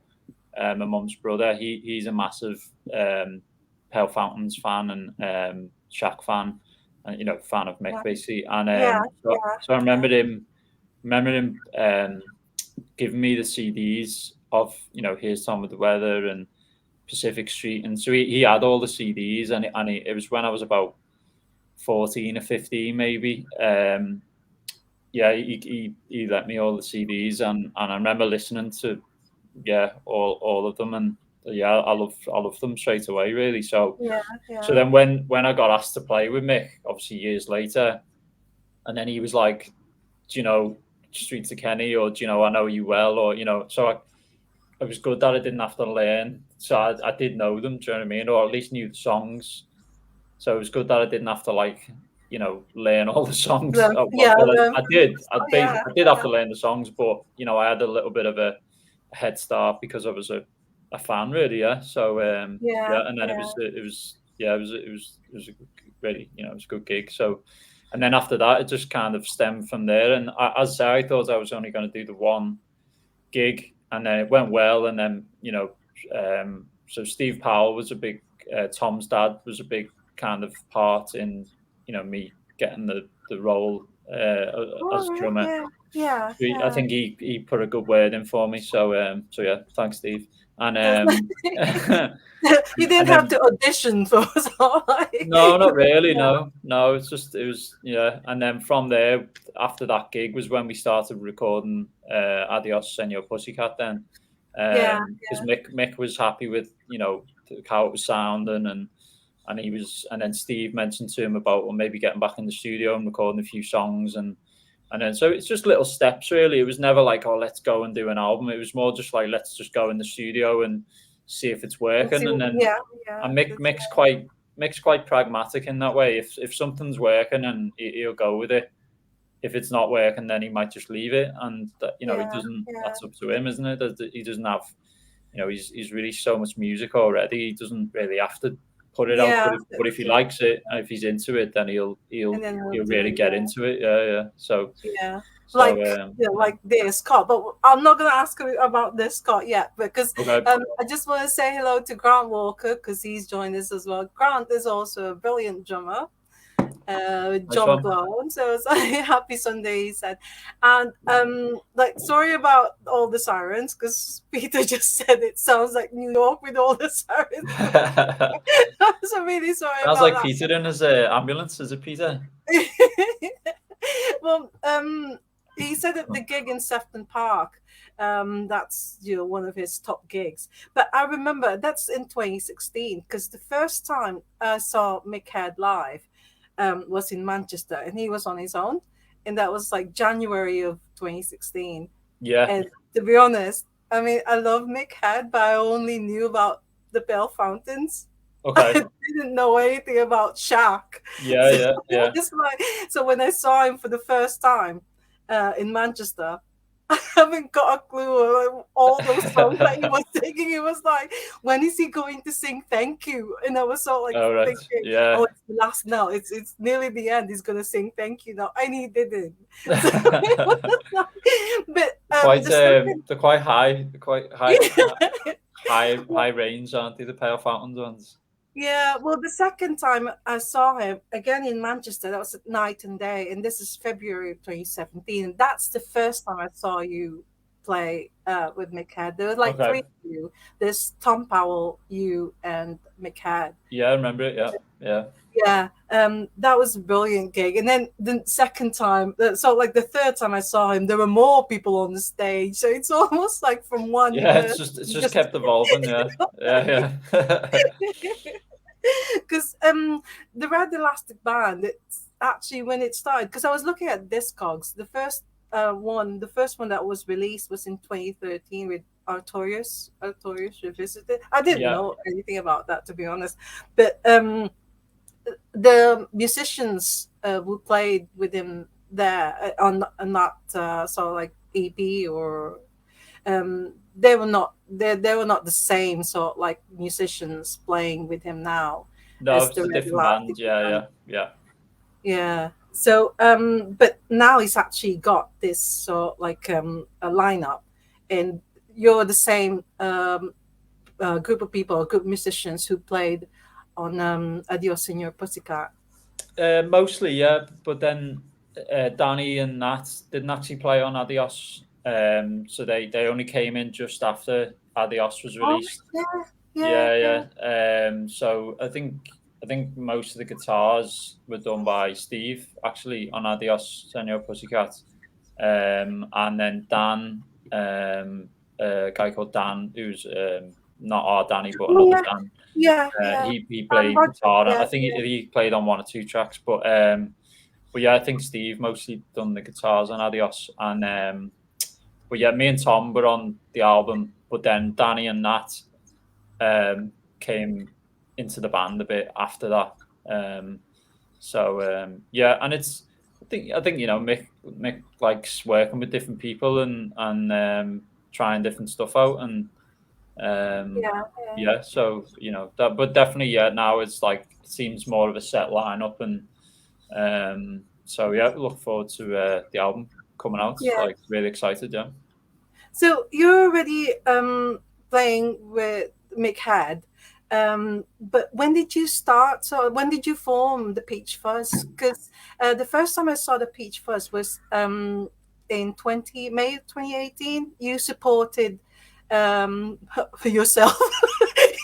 [SPEAKER 2] my mum's brother. He's a massive Pale Fountains fan and Shaq fan, and fan of Mick
[SPEAKER 1] yeah,
[SPEAKER 2] basically. And
[SPEAKER 1] yeah,
[SPEAKER 2] so I remembered him giving me the CDs of Here's Tom with the Weather and Pacific Street, and so he had all the CDs, and it was when I was about 14 or 15 maybe. Yeah, he let me all the CDs, and I remember listening to all of them, and yeah, I love them straight away, really. So
[SPEAKER 1] yeah,
[SPEAKER 2] so
[SPEAKER 1] yeah.
[SPEAKER 2] then when I got asked to play with Mick, obviously years later, and then he was like, do you know Streets of Kenny, or do you know I Know You Well, or so it was good that I didn't have to learn. So I did know them, do you know what I mean, or at least knew the songs. So it was good that I didn't have to learn all the songs.
[SPEAKER 1] Yeah,
[SPEAKER 2] Well, I did. I
[SPEAKER 1] yeah,
[SPEAKER 2] basically I did have
[SPEAKER 1] yeah,
[SPEAKER 2] to learn the songs, but I had a little bit of a head start because I was a fan, really. Yeah. So
[SPEAKER 1] yeah,
[SPEAKER 2] yeah, and then it
[SPEAKER 1] yeah.
[SPEAKER 2] was it was yeah it was a really it was a good gig. So, and then after that, it just kind of stemmed from there. And as I say, I thought I was only going to do the one gig, and then it went well. And then so Steve Powell was a big Tom's dad was a big kind of part in me getting the role
[SPEAKER 1] All
[SPEAKER 2] as
[SPEAKER 1] right,
[SPEAKER 2] drummer.
[SPEAKER 1] yeah, yeah,
[SPEAKER 2] I
[SPEAKER 1] yeah.
[SPEAKER 2] think he put a good word in for me. So yeah, thanks, Steve. And
[SPEAKER 1] That's
[SPEAKER 2] and
[SPEAKER 1] you didn't have
[SPEAKER 2] then
[SPEAKER 1] to audition for so like
[SPEAKER 2] no, not really.
[SPEAKER 1] yeah,
[SPEAKER 2] No. It was yeah. And then from there, after that gig, was when we started recording Adios Senor Pussycat. Then,
[SPEAKER 1] yeah,
[SPEAKER 2] because Mick was happy with how it was sounding, and and then Steve mentioned to him about, well, maybe getting back in the studio and recording a few songs, and then so it's just little steps, really. It was never like, oh, let's go and do an album. It was more just like, let's just go in the studio and see if it's
[SPEAKER 1] and
[SPEAKER 2] working.
[SPEAKER 1] see,
[SPEAKER 2] And then
[SPEAKER 1] yeah, yeah,
[SPEAKER 2] and Mick's quite pragmatic in that way. If something's working, and he'll go with it. If it's not working, then he might just leave it, and he
[SPEAKER 1] yeah,
[SPEAKER 2] doesn't.
[SPEAKER 1] yeah,
[SPEAKER 2] That's up to him, isn't it? He doesn't have. He's released so much music already. He doesn't really have to put it out.
[SPEAKER 1] Yeah,
[SPEAKER 2] But if he likes it and if he's into it, then he'll
[SPEAKER 1] and then we'll
[SPEAKER 2] he'll
[SPEAKER 1] do
[SPEAKER 2] really
[SPEAKER 1] it.
[SPEAKER 2] get into it. Yeah. So
[SPEAKER 1] Yeah,
[SPEAKER 2] so
[SPEAKER 1] like like this Scott, but I'm not gonna ask him about this Scott yet because
[SPEAKER 2] okay.
[SPEAKER 1] I just want to say hello to Grant Walker because he's joined us as well. Grant is also a brilliant drummer.
[SPEAKER 2] Nice
[SPEAKER 1] John
[SPEAKER 2] one.
[SPEAKER 1] Blown. So it's like happy Sunday, he said. And like sorry about all the sirens because Peter just said it sounds like New York with all the sirens. I'm really sorry
[SPEAKER 2] Sounds
[SPEAKER 1] about
[SPEAKER 2] like
[SPEAKER 1] that.
[SPEAKER 2] Peter in his ambulance. Is it Peter?
[SPEAKER 1] Well, he said at the gig in Sefton Park, that's one of his top gigs. But I remember that's in 2016 because the first time I saw Mick Head live was in Manchester, and he was on his own, and that was like January of 2016.
[SPEAKER 2] Yeah.
[SPEAKER 1] And to be honest, I mean, I love Mick Head, but I only knew about the Bell Fountains.
[SPEAKER 2] Okay.
[SPEAKER 1] I didn't know anything about Shaq.
[SPEAKER 2] Yeah.
[SPEAKER 1] So when I saw him for the first time in Manchester, I haven't got a clue of all those songs that he was singing. It was like, when is he going to sing "Thank You"? And I was so like
[SPEAKER 2] Right.
[SPEAKER 1] thinking,
[SPEAKER 2] Yeah.
[SPEAKER 1] oh, it's the last now. It's nearly the end. He's gonna sing "Thank You" now, and he didn't. But
[SPEAKER 2] quite
[SPEAKER 1] second...
[SPEAKER 2] they're quite high, high range, aren't they? The Pale Fountains ones.
[SPEAKER 1] Yeah, well, the second time I saw him again in Manchester, that was at Night and Day, and this is February of 2017. And that's the first time I saw you play with Mick Head. There were like three of you. There's Tom Powell, you, and Mick Head.
[SPEAKER 2] Yeah, I remember it. Yeah.
[SPEAKER 1] Yeah, that was a brilliant gig. And then the second time, so like the third time I saw him, there were more people on the stage. So it's almost like from one.
[SPEAKER 2] Yeah, it's just kept evolving. Yeah.
[SPEAKER 1] Because the Red Elastic Band, it's actually when it started. Because I was looking at Discogs, the first one that was released was in 2013 with Artorias Revisited. I didn't know anything about that, to be honest, but the musicians who played with him there on that sort of like EP or they were not the same sort of like musicians playing with him now.
[SPEAKER 2] No, it's a different band. Yeah.
[SPEAKER 1] So but now he's actually got this sort of like a lineup, and you're the same group of people, group of musicians who played on Adios Senor Pussycat.
[SPEAKER 2] Mostly, yeah. But then Danny and Nat didn't actually play on Adios. So they only came in just after Adios was released. Yeah. So I think most of the guitars were done by Steve actually on Adios Senor Pussycat, and then Dan, a guy called Dan, who's not our Danny but another Dan. He played guitar. I think he played on one or two tracks, but yeah, I think Steve mostly done the guitars on Adios, and but yeah, me and Tom were on the album, but then Danny and Nat came into the band a bit after that. Yeah, and it's I think Mick likes working with different people and trying different stuff out, and so that, but definitely now it's like it seems more of a set lineup, and so yeah, look forward to the album coming out. Like really excited.
[SPEAKER 1] So you're already playing with Mick Head, but when did you start? So when did you form the Peach Fuzz? Because the first time I saw the Peach Fuzz was in May 2018. You supported yourself.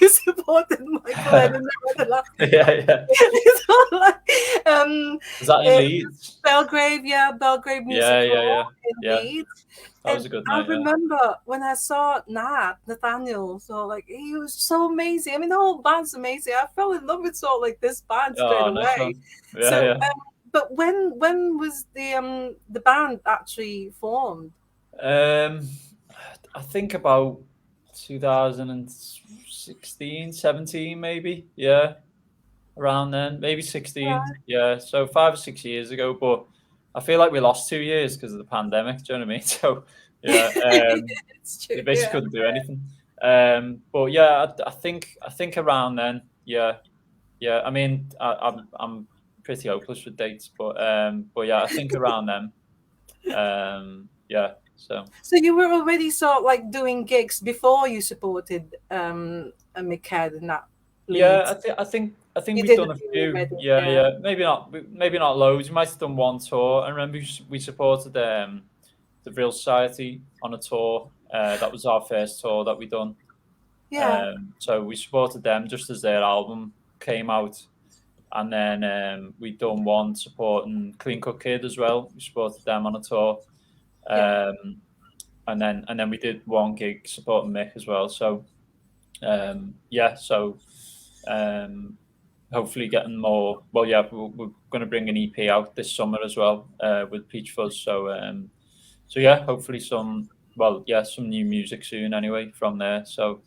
[SPEAKER 1] You supported Michael Head.
[SPEAKER 2] Yeah.
[SPEAKER 1] So, like,
[SPEAKER 2] is that in Leeds?
[SPEAKER 1] Belgrave Music Hall in Leeds.
[SPEAKER 2] That was a good night.
[SPEAKER 1] I remember when I saw Nathaniel, so like he was so amazing. I mean, the whole band's amazing. I fell in love with sort of like this band straight away. But when was the band actually formed?
[SPEAKER 2] I think about 2016, 17 maybe. Yeah, around then, maybe 16. Yeah, so 5 or 6 years ago. But I feel like we lost 2 years because of the pandemic. Do you know what I mean? So yeah, we basically couldn't do anything. But yeah, I think around then, yeah. yeah. I mean, I'm pretty hopeless with dates, but yeah, I think around them. Yeah. So
[SPEAKER 1] So you were already sort of like doing gigs before you supported a Mick Head and that
[SPEAKER 2] yeah,
[SPEAKER 1] Leeds.
[SPEAKER 2] I think
[SPEAKER 1] You
[SPEAKER 2] we've
[SPEAKER 1] did
[SPEAKER 2] done
[SPEAKER 1] a
[SPEAKER 2] a
[SPEAKER 1] few
[SPEAKER 2] few.
[SPEAKER 1] already,
[SPEAKER 2] Yeah,
[SPEAKER 1] yeah.
[SPEAKER 2] yeah. Maybe not loads. We might have done one tour. I remember we supported the Real Society on a tour. That was our first tour that we done.
[SPEAKER 1] Yeah,
[SPEAKER 2] So we supported them just as their album came out, and then we done one supporting Clean Cut Kid as well. We supported them on a tour,
[SPEAKER 1] yeah,
[SPEAKER 2] um, and then we did one gig supporting Mick as well. So yeah, so um, hopefully getting more. Well, yeah, we're going to bring an EP out this summer as well with Peach Fuzz. So yeah, hopefully some. Well, yeah, some new music soon anyway from there. So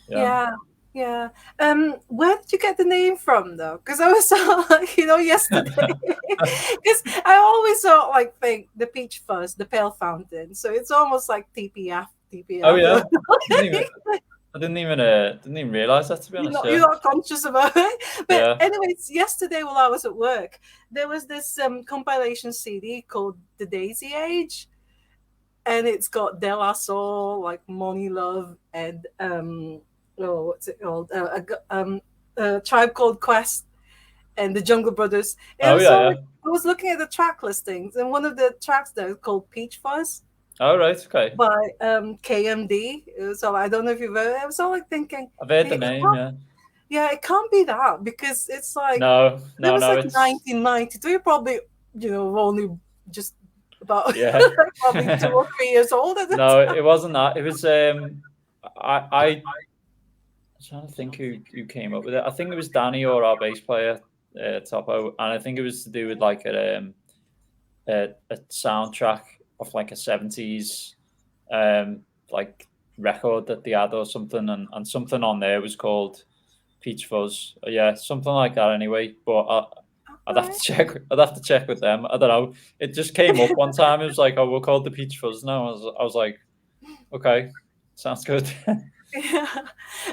[SPEAKER 2] yeah.
[SPEAKER 1] yeah, yeah. Where did you get the name from though? Because I was so like, yesterday. Because I always sort of like think the Peach Fuzz, the Pale Fountain. So it's almost like TPF,
[SPEAKER 2] Oh
[SPEAKER 1] TPF.
[SPEAKER 2] yeah. Didn't even, I didn't even realize that, to be honest.
[SPEAKER 1] You're
[SPEAKER 2] Yeah.
[SPEAKER 1] not conscious about it. But
[SPEAKER 2] Yeah.
[SPEAKER 1] anyways, yesterday while I was at work, there was this compilation CD called The Daisy Age, and it's got De La Soul, like Money Love, and what's it called? A Tribe Called Quest and the Jungle Brothers. And it
[SPEAKER 2] Oh
[SPEAKER 1] was
[SPEAKER 2] yeah,
[SPEAKER 1] so
[SPEAKER 2] yeah.
[SPEAKER 1] like, I was looking at the track listings, and one of the tracks there is called Peach Fuzz
[SPEAKER 2] Oh right, okay.
[SPEAKER 1] by KMD. So I don't know if you've heard it. I was all like thinking,
[SPEAKER 2] I've heard
[SPEAKER 1] hey,
[SPEAKER 2] the name. Yeah.
[SPEAKER 1] yeah, it can't be that because it's like
[SPEAKER 2] No,
[SPEAKER 1] it
[SPEAKER 2] no,
[SPEAKER 1] was
[SPEAKER 2] no.
[SPEAKER 1] like
[SPEAKER 2] It's
[SPEAKER 1] 1992. You're probably only just about
[SPEAKER 2] yeah.
[SPEAKER 1] probably 2 or 3 years old at the
[SPEAKER 2] No,
[SPEAKER 1] time.
[SPEAKER 2] it wasn't that. It was I'm trying to think who came up with it. I think it was Danny or our bass player, Topo, and I think it was to do with like a soundtrack of like a 70s um like record that they had or something, and something on there was called Peach Fuzz. Yeah, something like that anyway. But I'd have to
[SPEAKER 1] Right.
[SPEAKER 2] check. I'd have to check with them. I don't know. It just came up one time. It was like, oh, we're called the Peach Fuzz now. I was like, okay, sounds good.
[SPEAKER 1] Yeah.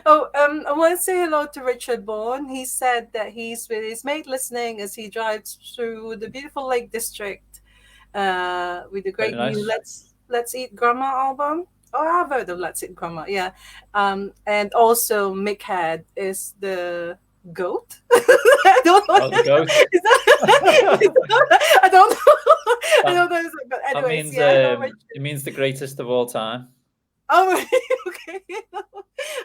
[SPEAKER 1] Oh, I want to say hello to Richard Bourne. He said that he's with his mate listening as he drives through the beautiful Lake District with the
[SPEAKER 2] Very
[SPEAKER 1] great new
[SPEAKER 2] nice.
[SPEAKER 1] Let's Eat Grandma album. Oh, I've heard of Let's Eat Grandma, yeah. And also Mick Head is the goat. I don't know.
[SPEAKER 2] Oh, the goat.
[SPEAKER 1] Is I don't know. I
[SPEAKER 2] that
[SPEAKER 1] don't know. But
[SPEAKER 2] that
[SPEAKER 1] anyways,
[SPEAKER 2] means
[SPEAKER 1] yeah, hello, Richard.
[SPEAKER 2] it means the greatest of all time.
[SPEAKER 1] Oh, okay.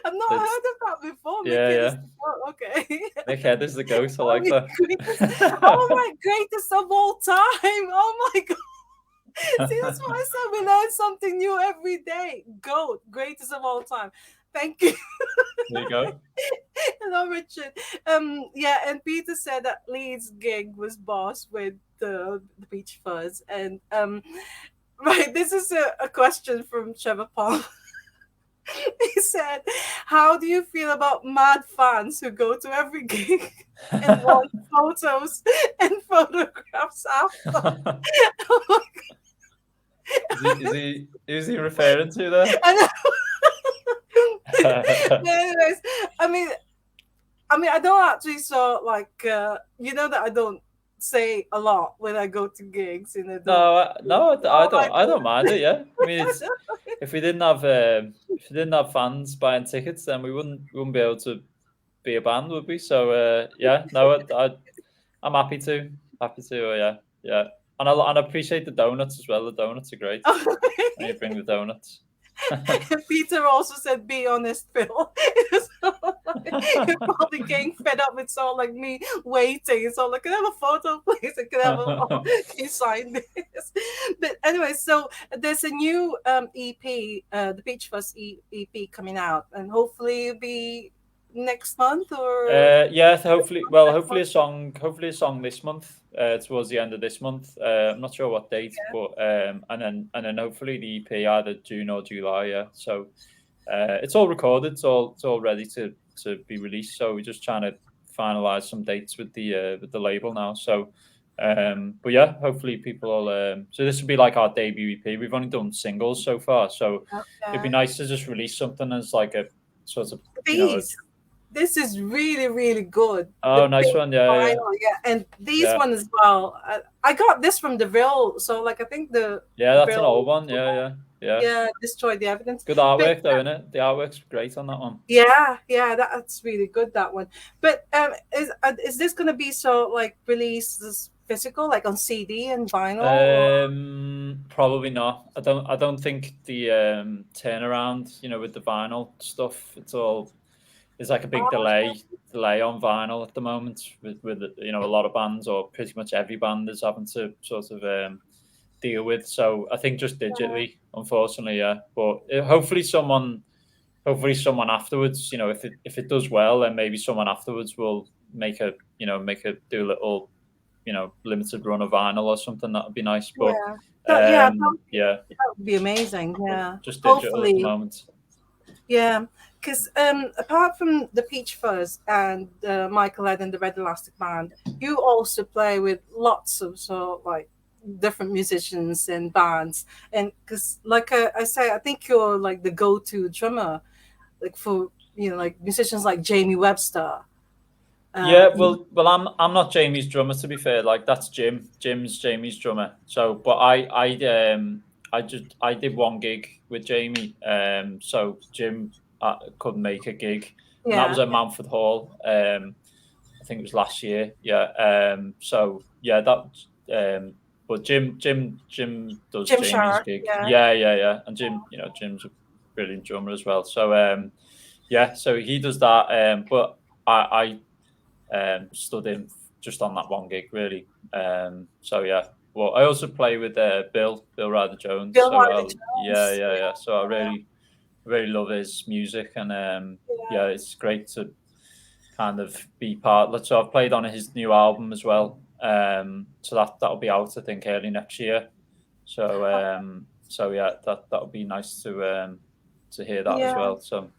[SPEAKER 1] I've not
[SPEAKER 2] It's
[SPEAKER 1] heard of that before.
[SPEAKER 2] yeah,
[SPEAKER 1] Mickey is
[SPEAKER 2] yeah.
[SPEAKER 1] the goat. Okay.
[SPEAKER 2] Mick Head is the goat. I
[SPEAKER 1] Oh,
[SPEAKER 2] like
[SPEAKER 1] my
[SPEAKER 2] that.
[SPEAKER 1] greatest. Oh, my greatest of all time. Oh, my God. See, that's why I said we learn something new every day. Goat, greatest of all time. Thank you.
[SPEAKER 2] There you go.
[SPEAKER 1] Hello, Richard. Yeah, and Peter said that Lee's gig was boss with the Peach Fuzz. And right, this is a question from Trevor Palm. He said, "How do you feel about mad fans who go to every gig and want photos and photographs after?" Oh my
[SPEAKER 2] Who's he referring to there?
[SPEAKER 1] God. Anyways, I mean, I don't actually like that I don't say a lot when I go to gigs, and I don't.
[SPEAKER 2] No, no, I
[SPEAKER 1] Oh my
[SPEAKER 2] don't. I don't mind it. Yeah, I mean, it's if we didn't have fans buying tickets, then we wouldn't be able to be a band, would we? So yeah, no, I'm happy to. Yeah, yeah, and I appreciate the donuts as well. The donuts are great
[SPEAKER 1] God.
[SPEAKER 2] when you bring the donuts.
[SPEAKER 1] Peter also said, "Be honest, Phil." You're probably getting fed up with someone like me waiting. So like, can I have a photo, please? And can I have can you sign this? But anyway, so there's a new EP, the Peach Fuzz EP coming out, and hopefully it'll be next month or
[SPEAKER 2] Yeah, hopefully. Well,
[SPEAKER 1] next month.
[SPEAKER 2] hopefully a song this month. Towards the end of this month. I'm not sure what date, but and then hopefully the EP either June or July. Yeah. So it's all recorded. It's all ready to be released. So we're just trying to finalize some dates with the label now. So. But yeah, hopefully people will. So this will be like our debut EP. We've only done singles so far, so it'd be
[SPEAKER 1] Okay.
[SPEAKER 2] nice to just release something as like a sort of, you know,
[SPEAKER 1] Please. this is really, really good. The
[SPEAKER 2] Oh, nice
[SPEAKER 1] pink
[SPEAKER 2] one. Yeah, yeah,
[SPEAKER 1] vinyl, yeah, and these
[SPEAKER 2] yeah,
[SPEAKER 1] one as well. I got this from the Deville, so like I think the
[SPEAKER 2] yeah. That's an
[SPEAKER 1] Deville,
[SPEAKER 2] old one. Yeah, yeah, yeah.
[SPEAKER 1] yeah, destroyed the evidence.
[SPEAKER 2] Good
[SPEAKER 1] But
[SPEAKER 2] artwork though, isn't it? The artwork's great on that one.
[SPEAKER 1] yeah, yeah, that's really good, that one. But is this gonna be so like released as physical, like on CD and vinyl, or
[SPEAKER 2] Probably not. I don't think the turnaround, with the vinyl stuff, there's like a big
[SPEAKER 1] oh,
[SPEAKER 2] delay on vinyl at the moment with a lot of bands, or pretty much every band is having to sort of deal with. So I think just
[SPEAKER 1] yeah,
[SPEAKER 2] digitally, unfortunately, yeah. But hopefully someone afterwards, if it does well, then maybe someone afterwards will do a little, limited run of vinyl or something. That would be nice. But
[SPEAKER 1] yeah, yeah,
[SPEAKER 2] yeah,
[SPEAKER 1] that would be amazing. Yeah,
[SPEAKER 2] just digital at the
[SPEAKER 1] hopefully.
[SPEAKER 2] moment.
[SPEAKER 1] Yeah, because apart from the Peach Fuzz and Michael Head and the Red Elastic Band, you also play with lots of sort of like different musicians and bands. And because, like I say, I think you're like the go-to drummer, like for like musicians like Jamie Webster.
[SPEAKER 2] Yeah,
[SPEAKER 1] You,
[SPEAKER 2] I'm not Jamie's drummer, to be fair. Like, that's Jim. Jim's Jamie's drummer. So, but I did one gig with Jamie. So Jim couldn't make a gig, and that was
[SPEAKER 1] yeah,
[SPEAKER 2] at Mountford Hall. I think it was last year. Yeah. So yeah, but Jim does
[SPEAKER 1] Jim
[SPEAKER 2] Jamie's
[SPEAKER 1] Sharp.
[SPEAKER 2] gig.
[SPEAKER 1] Yeah,
[SPEAKER 2] Yeah, yeah, yeah. And Jim's a brilliant drummer as well. So yeah, so he does that. But I stood in just on that one gig, really. So yeah. Well, I also play with Bill Ryder Jones.
[SPEAKER 1] Bill
[SPEAKER 2] So
[SPEAKER 1] Hardy
[SPEAKER 2] yeah,
[SPEAKER 1] Jones.
[SPEAKER 2] yeah, yeah. So I
[SPEAKER 1] Yeah,
[SPEAKER 2] really love his music, and
[SPEAKER 1] yeah,
[SPEAKER 2] yeah, it's great to kind of be part. So I've played on his new album as well. So that'll be out, I think, early next year. So so yeah, that'll be nice to hear that as
[SPEAKER 1] yeah.
[SPEAKER 2] well. So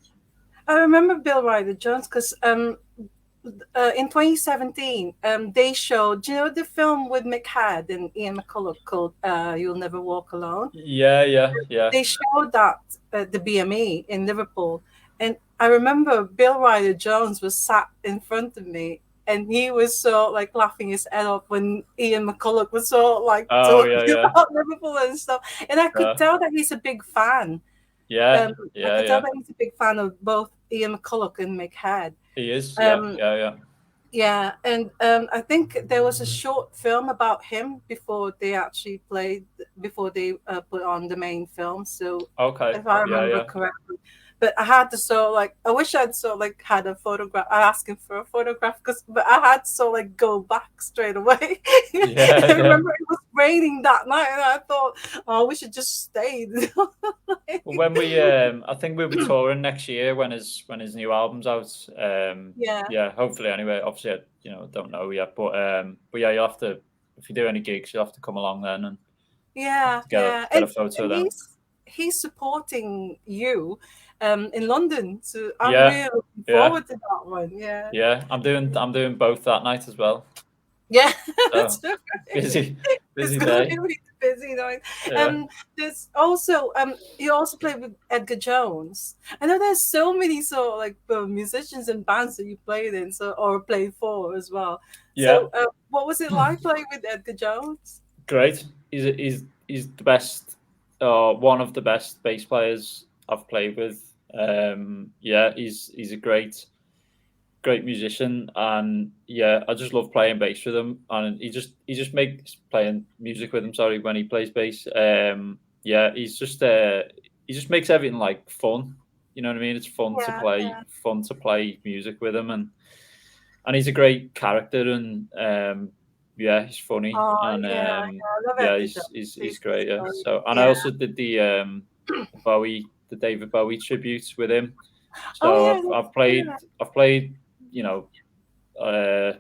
[SPEAKER 1] I remember Bill Ryder Jones because in 2017, they showed, do you know the film with Mick Head and Ian McCulloch called You'll Never Walk Alone?
[SPEAKER 2] yeah, yeah, yeah.
[SPEAKER 1] They showed that at the BME in Liverpool. And I remember Bill Ryder Jones was sat in front of me and he was so like laughing his head off when Ian McCulloch was so like
[SPEAKER 2] Oh
[SPEAKER 1] talking
[SPEAKER 2] yeah, yeah.
[SPEAKER 1] about Liverpool and stuff. And I could
[SPEAKER 2] Uh,
[SPEAKER 1] tell that he's a big fan.
[SPEAKER 2] yeah,
[SPEAKER 1] I
[SPEAKER 2] yeah,
[SPEAKER 1] could tell
[SPEAKER 2] yeah.
[SPEAKER 1] that he's a big fan of both Ian McCulloch and Mick Head.
[SPEAKER 2] He is. Yeah,
[SPEAKER 1] Um,
[SPEAKER 2] yeah, yeah.
[SPEAKER 1] yeah, and I think there was a short film about him before they put on the main film. So
[SPEAKER 2] Okay.
[SPEAKER 1] if I
[SPEAKER 2] Yeah,
[SPEAKER 1] remember
[SPEAKER 2] yeah.
[SPEAKER 1] correctly, but I had to I wish I'd had a photograph. I asked him for a photograph but I had to go back straight away.
[SPEAKER 2] Yeah,
[SPEAKER 1] I
[SPEAKER 2] yeah.
[SPEAKER 1] remember it was raining that night, and I thought, oh, we should just stay.
[SPEAKER 2] Well, when I think we'll be touring next year when his new album's out.
[SPEAKER 1] Yeah,
[SPEAKER 2] Yeah, hopefully. Anyway, obviously, don't know yet, but yeah, you'll have to, if you do any gigs, you'll have to come along then and
[SPEAKER 1] yeah,
[SPEAKER 2] get
[SPEAKER 1] yeah,
[SPEAKER 2] a photo
[SPEAKER 1] and
[SPEAKER 2] then.
[SPEAKER 1] he's supporting you in London, so I'm
[SPEAKER 2] Yeah,
[SPEAKER 1] really looking
[SPEAKER 2] yeah,
[SPEAKER 1] forward to that one. Yeah,
[SPEAKER 2] yeah. I'm doing both that night as well.
[SPEAKER 1] yeah,
[SPEAKER 2] So
[SPEAKER 1] that's right.
[SPEAKER 2] busy,
[SPEAKER 1] It's
[SPEAKER 2] busy
[SPEAKER 1] gonna be
[SPEAKER 2] day.
[SPEAKER 1] really busy though.
[SPEAKER 2] Yeah.
[SPEAKER 1] There's also you also play with Edgar Jones. I know there's so many musicians and bands that you played in, or played for as well.
[SPEAKER 2] Yeah.
[SPEAKER 1] So what was it like playing with Edgar Jones?
[SPEAKER 2] Great. He's the best, one of the best bass players I've played with. Yeah, he's a great musician, and yeah, I just love playing bass with him, and he just makes playing music with him. Sorry, when he plays bass. Yeah, he just makes everything like fun. You know what I mean? It's
[SPEAKER 1] Yeah, yeah.
[SPEAKER 2] fun to play music with him, and he's a great character, and yeah, he's funny,
[SPEAKER 1] Oh
[SPEAKER 2] and
[SPEAKER 1] yeah, yeah. I love
[SPEAKER 2] yeah,
[SPEAKER 1] Edgar
[SPEAKER 2] he's
[SPEAKER 1] Jones.
[SPEAKER 2] he's, he's
[SPEAKER 1] He's
[SPEAKER 2] great. Yeah.
[SPEAKER 1] very,
[SPEAKER 2] So, and I
[SPEAKER 1] yeah.
[SPEAKER 2] also did the David Bowie tribute with him.
[SPEAKER 1] Oh
[SPEAKER 2] So
[SPEAKER 1] yeah,
[SPEAKER 2] I've played, you know, uh,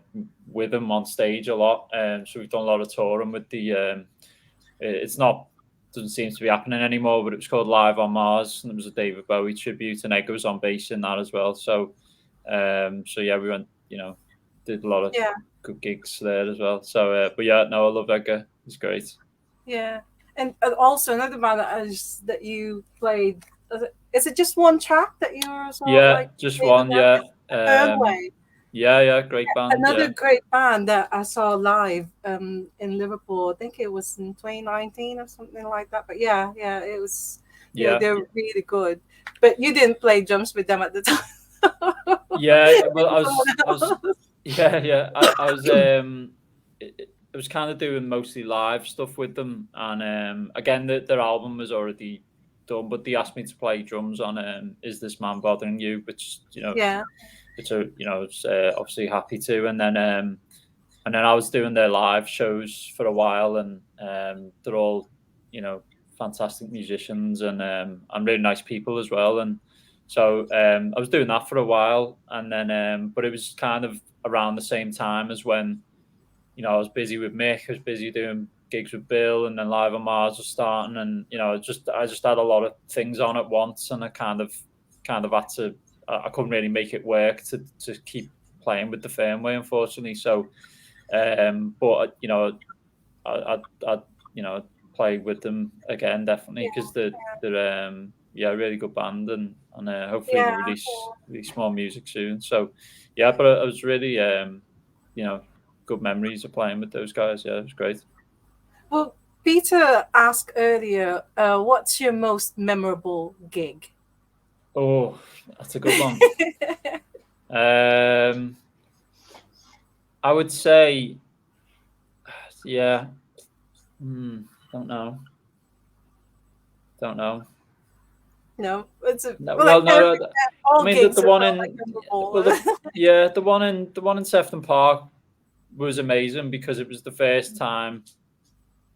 [SPEAKER 2] with him on stage a lot. So we've done a lot of touring with the. It's not doesn't seem to be happening anymore, but it was called Live on Mars, and it was a David Bowie tribute, and Edgar was on bass in that as well. So so yeah, we went, did a lot of
[SPEAKER 1] yeah,
[SPEAKER 2] good gigs there as well. So but yeah, no, I love Edgar. He's great.
[SPEAKER 1] yeah. And also another band that you played. Is it just one track that you were
[SPEAKER 2] Yeah, just
[SPEAKER 1] played with
[SPEAKER 2] one.
[SPEAKER 1] them?
[SPEAKER 2] Yeah, Um, yeah, great band.
[SPEAKER 1] Another
[SPEAKER 2] Yeah,
[SPEAKER 1] great band that I saw live in Liverpool. I think it was in 2019 or something like that. But yeah, it was.
[SPEAKER 2] yeah,
[SPEAKER 1] They're really good. But you didn't play drums with them at the time.
[SPEAKER 2] yeah. Well, I was,
[SPEAKER 1] Someone else.
[SPEAKER 2] yeah. I was, I was kind of doing mostly live stuff with them, and again, their album was already done, but they asked me to play drums on "Is This Man Bothering You," which
[SPEAKER 1] Yeah,
[SPEAKER 2] I was obviously happy to, and then I was doing their live shows for a while, and they're all, fantastic musicians and really nice people as well. And so I was doing that for a while, and then but it was kind of around the same time as when I was busy with Mick, I was busy doing gigs with Bill, and then Live on Mars was starting, and I just had a lot of things on at once, and I kind of had to. I couldn't really make it work to keep playing with the Fernway, unfortunately. So but I'd play with them again definitely, because they're a really good band, and hopefully they
[SPEAKER 1] yeah.
[SPEAKER 2] release more music soon. So yeah, but I was really good memories of playing with those guys. Yeah, it was great.
[SPEAKER 1] Well, Peter asked earlier, what's your most memorable gig?
[SPEAKER 2] Oh, that's a good one. um, I would say, yeah. Don't know. Don't know.
[SPEAKER 1] No, it's a
[SPEAKER 2] No,
[SPEAKER 1] well,
[SPEAKER 2] well,
[SPEAKER 1] like
[SPEAKER 2] no, no. I
[SPEAKER 1] all
[SPEAKER 2] mean,
[SPEAKER 1] gigs
[SPEAKER 2] the
[SPEAKER 1] are
[SPEAKER 2] one
[SPEAKER 1] not like
[SPEAKER 2] in
[SPEAKER 1] memorable.
[SPEAKER 2] well, the one in Sefton Park was amazing, because it was the first time,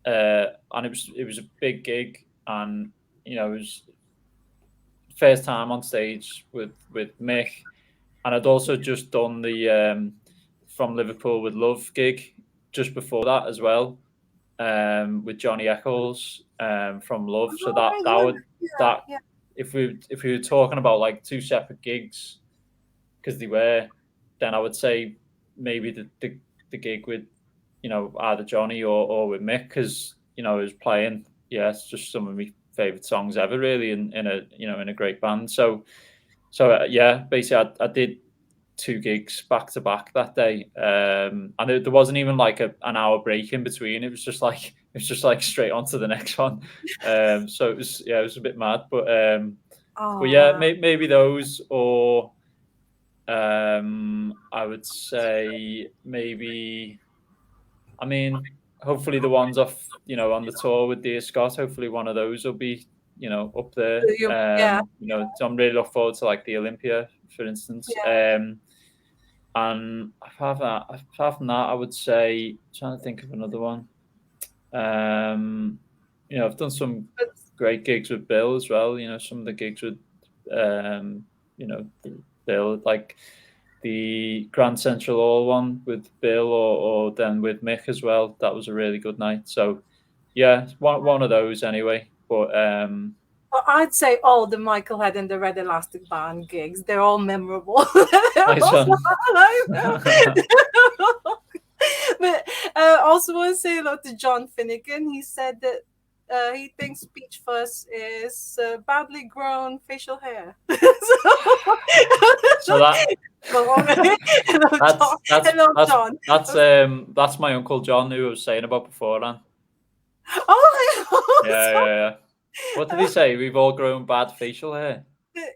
[SPEAKER 2] and it was a big gig, and it was first time on stage with Mick, and I'd also just done the From Liverpool with Love gig just before that as well, with Johnny Eccles from Love. So
[SPEAKER 1] Oh, I
[SPEAKER 2] that
[SPEAKER 1] love
[SPEAKER 2] would
[SPEAKER 1] it.
[SPEAKER 2] that
[SPEAKER 1] Yeah,
[SPEAKER 2] if we were talking about like two separate gigs, because they were, then I would say maybe the gig with either Johnny or with Mick, because he was playing. Yeah, it's just some of my favorite songs ever, really, in a in a great band. So yeah, basically I did two gigs back to back that day, and there wasn't even like an hour break in between. It was just like straight on to the next one. So it was a bit mad, but
[SPEAKER 1] oh
[SPEAKER 2] yeah,
[SPEAKER 1] wow.
[SPEAKER 2] maybe those, or I would say maybe. I mean, hopefully the ones off, on the tour with Dear Scott. Hopefully one of those will be, up there.
[SPEAKER 1] Yeah,
[SPEAKER 2] So I'm really looking forward to like the Olympia, for instance.
[SPEAKER 1] yeah.
[SPEAKER 2] And apart from that, I would say, trying to think of another one. I've done some
[SPEAKER 1] But
[SPEAKER 2] great gigs with Bill as well. Some of the gigs with, um, Bill, like the Grand Central Hall one with Bill, or then with Mick as well. That was a really good night. So yeah, one of those anyway. But
[SPEAKER 1] well, I'd say all the Michael Head and the Red Elastic Band gigs, they're all memorable.
[SPEAKER 2] nice one.
[SPEAKER 1] I know. But also want to say hello to John Finnegan. He said that he thinks Peach Fuzz is badly grown facial hair.
[SPEAKER 2] So that
[SPEAKER 1] Hello, John. Hello, John.
[SPEAKER 2] that's my uncle John, who I was saying about beforehand. Yeah. What did he say? We've all grown bad facial hair.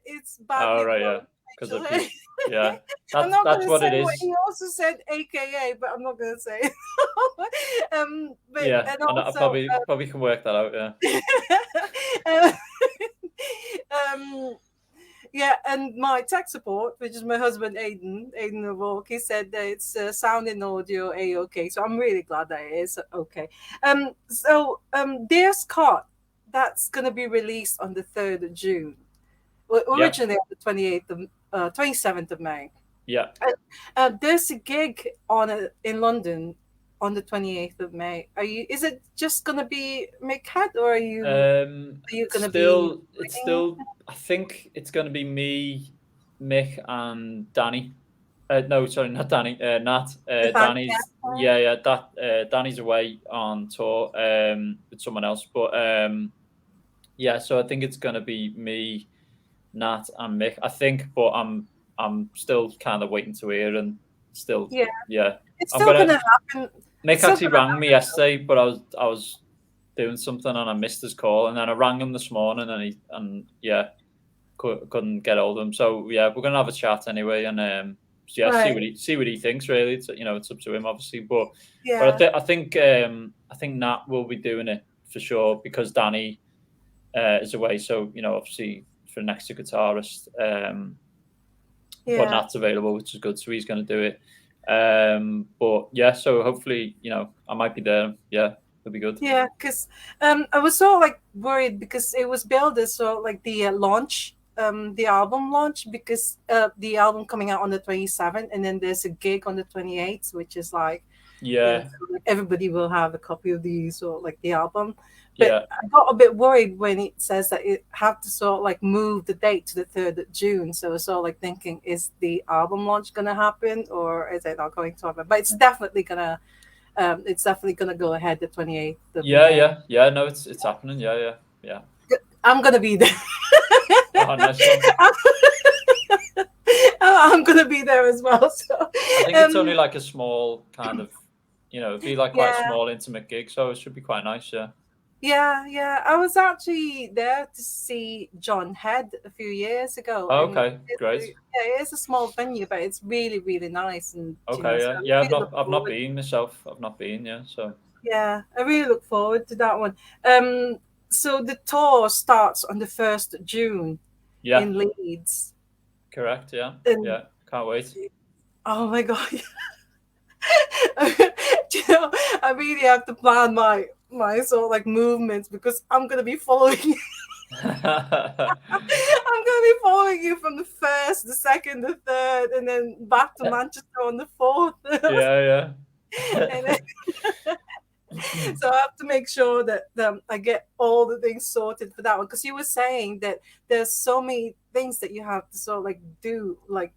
[SPEAKER 1] It's
[SPEAKER 2] Oh
[SPEAKER 1] badly
[SPEAKER 2] right,
[SPEAKER 1] grown
[SPEAKER 2] yeah, because
[SPEAKER 1] facial
[SPEAKER 2] of
[SPEAKER 1] hair.
[SPEAKER 2] Peach. Yeah,
[SPEAKER 1] I'm not
[SPEAKER 2] that's
[SPEAKER 1] gonna
[SPEAKER 2] what
[SPEAKER 1] say
[SPEAKER 2] it
[SPEAKER 1] what
[SPEAKER 2] is.
[SPEAKER 1] he also said, AKA, but I'm not gonna say. It. But
[SPEAKER 2] Yeah,
[SPEAKER 1] and
[SPEAKER 2] and I
[SPEAKER 1] also,
[SPEAKER 2] probably can work that out. Yeah.
[SPEAKER 1] um, um, yeah, and my tech support, which is my husband Aiden O'Rourke, he said that it's sound and audio a-okay. So I'm really glad that it is okay. Dear Scott, that's gonna be released on the 3rd of June. Well,
[SPEAKER 2] Yeah.
[SPEAKER 1] originally on the 27th of May.
[SPEAKER 2] Yeah.
[SPEAKER 1] There's a gig in London on the 28th of May. Is it just gonna be Mick Head, or are you gonna be
[SPEAKER 2] It's
[SPEAKER 1] joining?
[SPEAKER 2] still. I think it's going to be me, Mick, and Danny. No, sorry, not Danny. Nat.
[SPEAKER 1] Nathaniel?
[SPEAKER 2] Danny's. Yeah. Danny's away on tour with someone else, but yeah. So I think it's going to be me, Nat, and Mick. I think, but I'm still kind of waiting to hear, and still,
[SPEAKER 1] Yeah,
[SPEAKER 2] yeah.
[SPEAKER 1] it's
[SPEAKER 2] I'm
[SPEAKER 1] still
[SPEAKER 2] gonna.
[SPEAKER 1] gonna happen.
[SPEAKER 2] Mick
[SPEAKER 1] It's still
[SPEAKER 2] actually
[SPEAKER 1] gonna
[SPEAKER 2] rang me
[SPEAKER 1] happen.
[SPEAKER 2] yesterday, but I was doing something and I missed his call, and then I rang him this morning, and yeah, couldn't get hold of him. So yeah, we're gonna have a chat anyway, and yeah,
[SPEAKER 1] Right.
[SPEAKER 2] see what he thinks. Really, it's, it's up to him, obviously. But
[SPEAKER 1] Yeah.
[SPEAKER 2] I think Nat will be doing it for sure because Danny is away. So obviously for next to guitarist, but
[SPEAKER 1] Yeah.
[SPEAKER 2] Nat's available, which is good. So he's going to do it. But yeah, so hopefully I might be there. Yeah, it'll be good.
[SPEAKER 1] Yeah, because I was so like worried because it was billed as so like the launch, the album launch, because the album coming out on the 27th, and then there's a gig on the 28th, which is like,
[SPEAKER 2] Yeah,
[SPEAKER 1] so like everybody will have a copy of these or like the album. But
[SPEAKER 2] yeah.
[SPEAKER 1] I got a bit worried when it says that it have to sort of like move the date to the 3rd of June. So I was sort of like thinking, is the album launch gonna happen or is it not going to happen? But it's definitely gonna go ahead the 28th of
[SPEAKER 2] Yeah,
[SPEAKER 1] May.
[SPEAKER 2] yeah, yeah. No, it's happening. Yeah, yeah, yeah.
[SPEAKER 1] I'm gonna be there.
[SPEAKER 2] Oh, nice one.
[SPEAKER 1] I'm gonna be there as well. So,
[SPEAKER 2] I think it's only like a small kind of, it'd be like quite a
[SPEAKER 1] yeah,
[SPEAKER 2] small intimate gig, so it should be quite nice. Yeah.
[SPEAKER 1] yeah. I was actually there to see John Head a few years ago,
[SPEAKER 2] Oh,
[SPEAKER 1] and
[SPEAKER 2] okay, great.
[SPEAKER 1] it is a small venue, but it's really, really nice, and
[SPEAKER 2] Okay,
[SPEAKER 1] so
[SPEAKER 2] yeah,
[SPEAKER 1] I
[SPEAKER 2] yeah.
[SPEAKER 1] really look
[SPEAKER 2] I've not
[SPEAKER 1] forward.
[SPEAKER 2] been myself. I've not been. Yeah, so
[SPEAKER 1] Yeah, I really look forward to that one. So the tour starts on the 1st of June
[SPEAKER 2] yeah,
[SPEAKER 1] in Leeds,
[SPEAKER 2] correct. Yeah,
[SPEAKER 1] and
[SPEAKER 2] yeah. Can't wait.
[SPEAKER 1] oh my god. you know, I really have to plan my sort of like movements because I'm gonna be following you. I'm gonna be following you from the 1st, the 2nd, the 3rd, and then back to Manchester on the 4th.
[SPEAKER 2] Yeah,
[SPEAKER 1] And
[SPEAKER 2] yeah.
[SPEAKER 1] then, so I have to make sure that I get all the things sorted for that one. Because you were saying that there's so many things that you have to sort of like do, like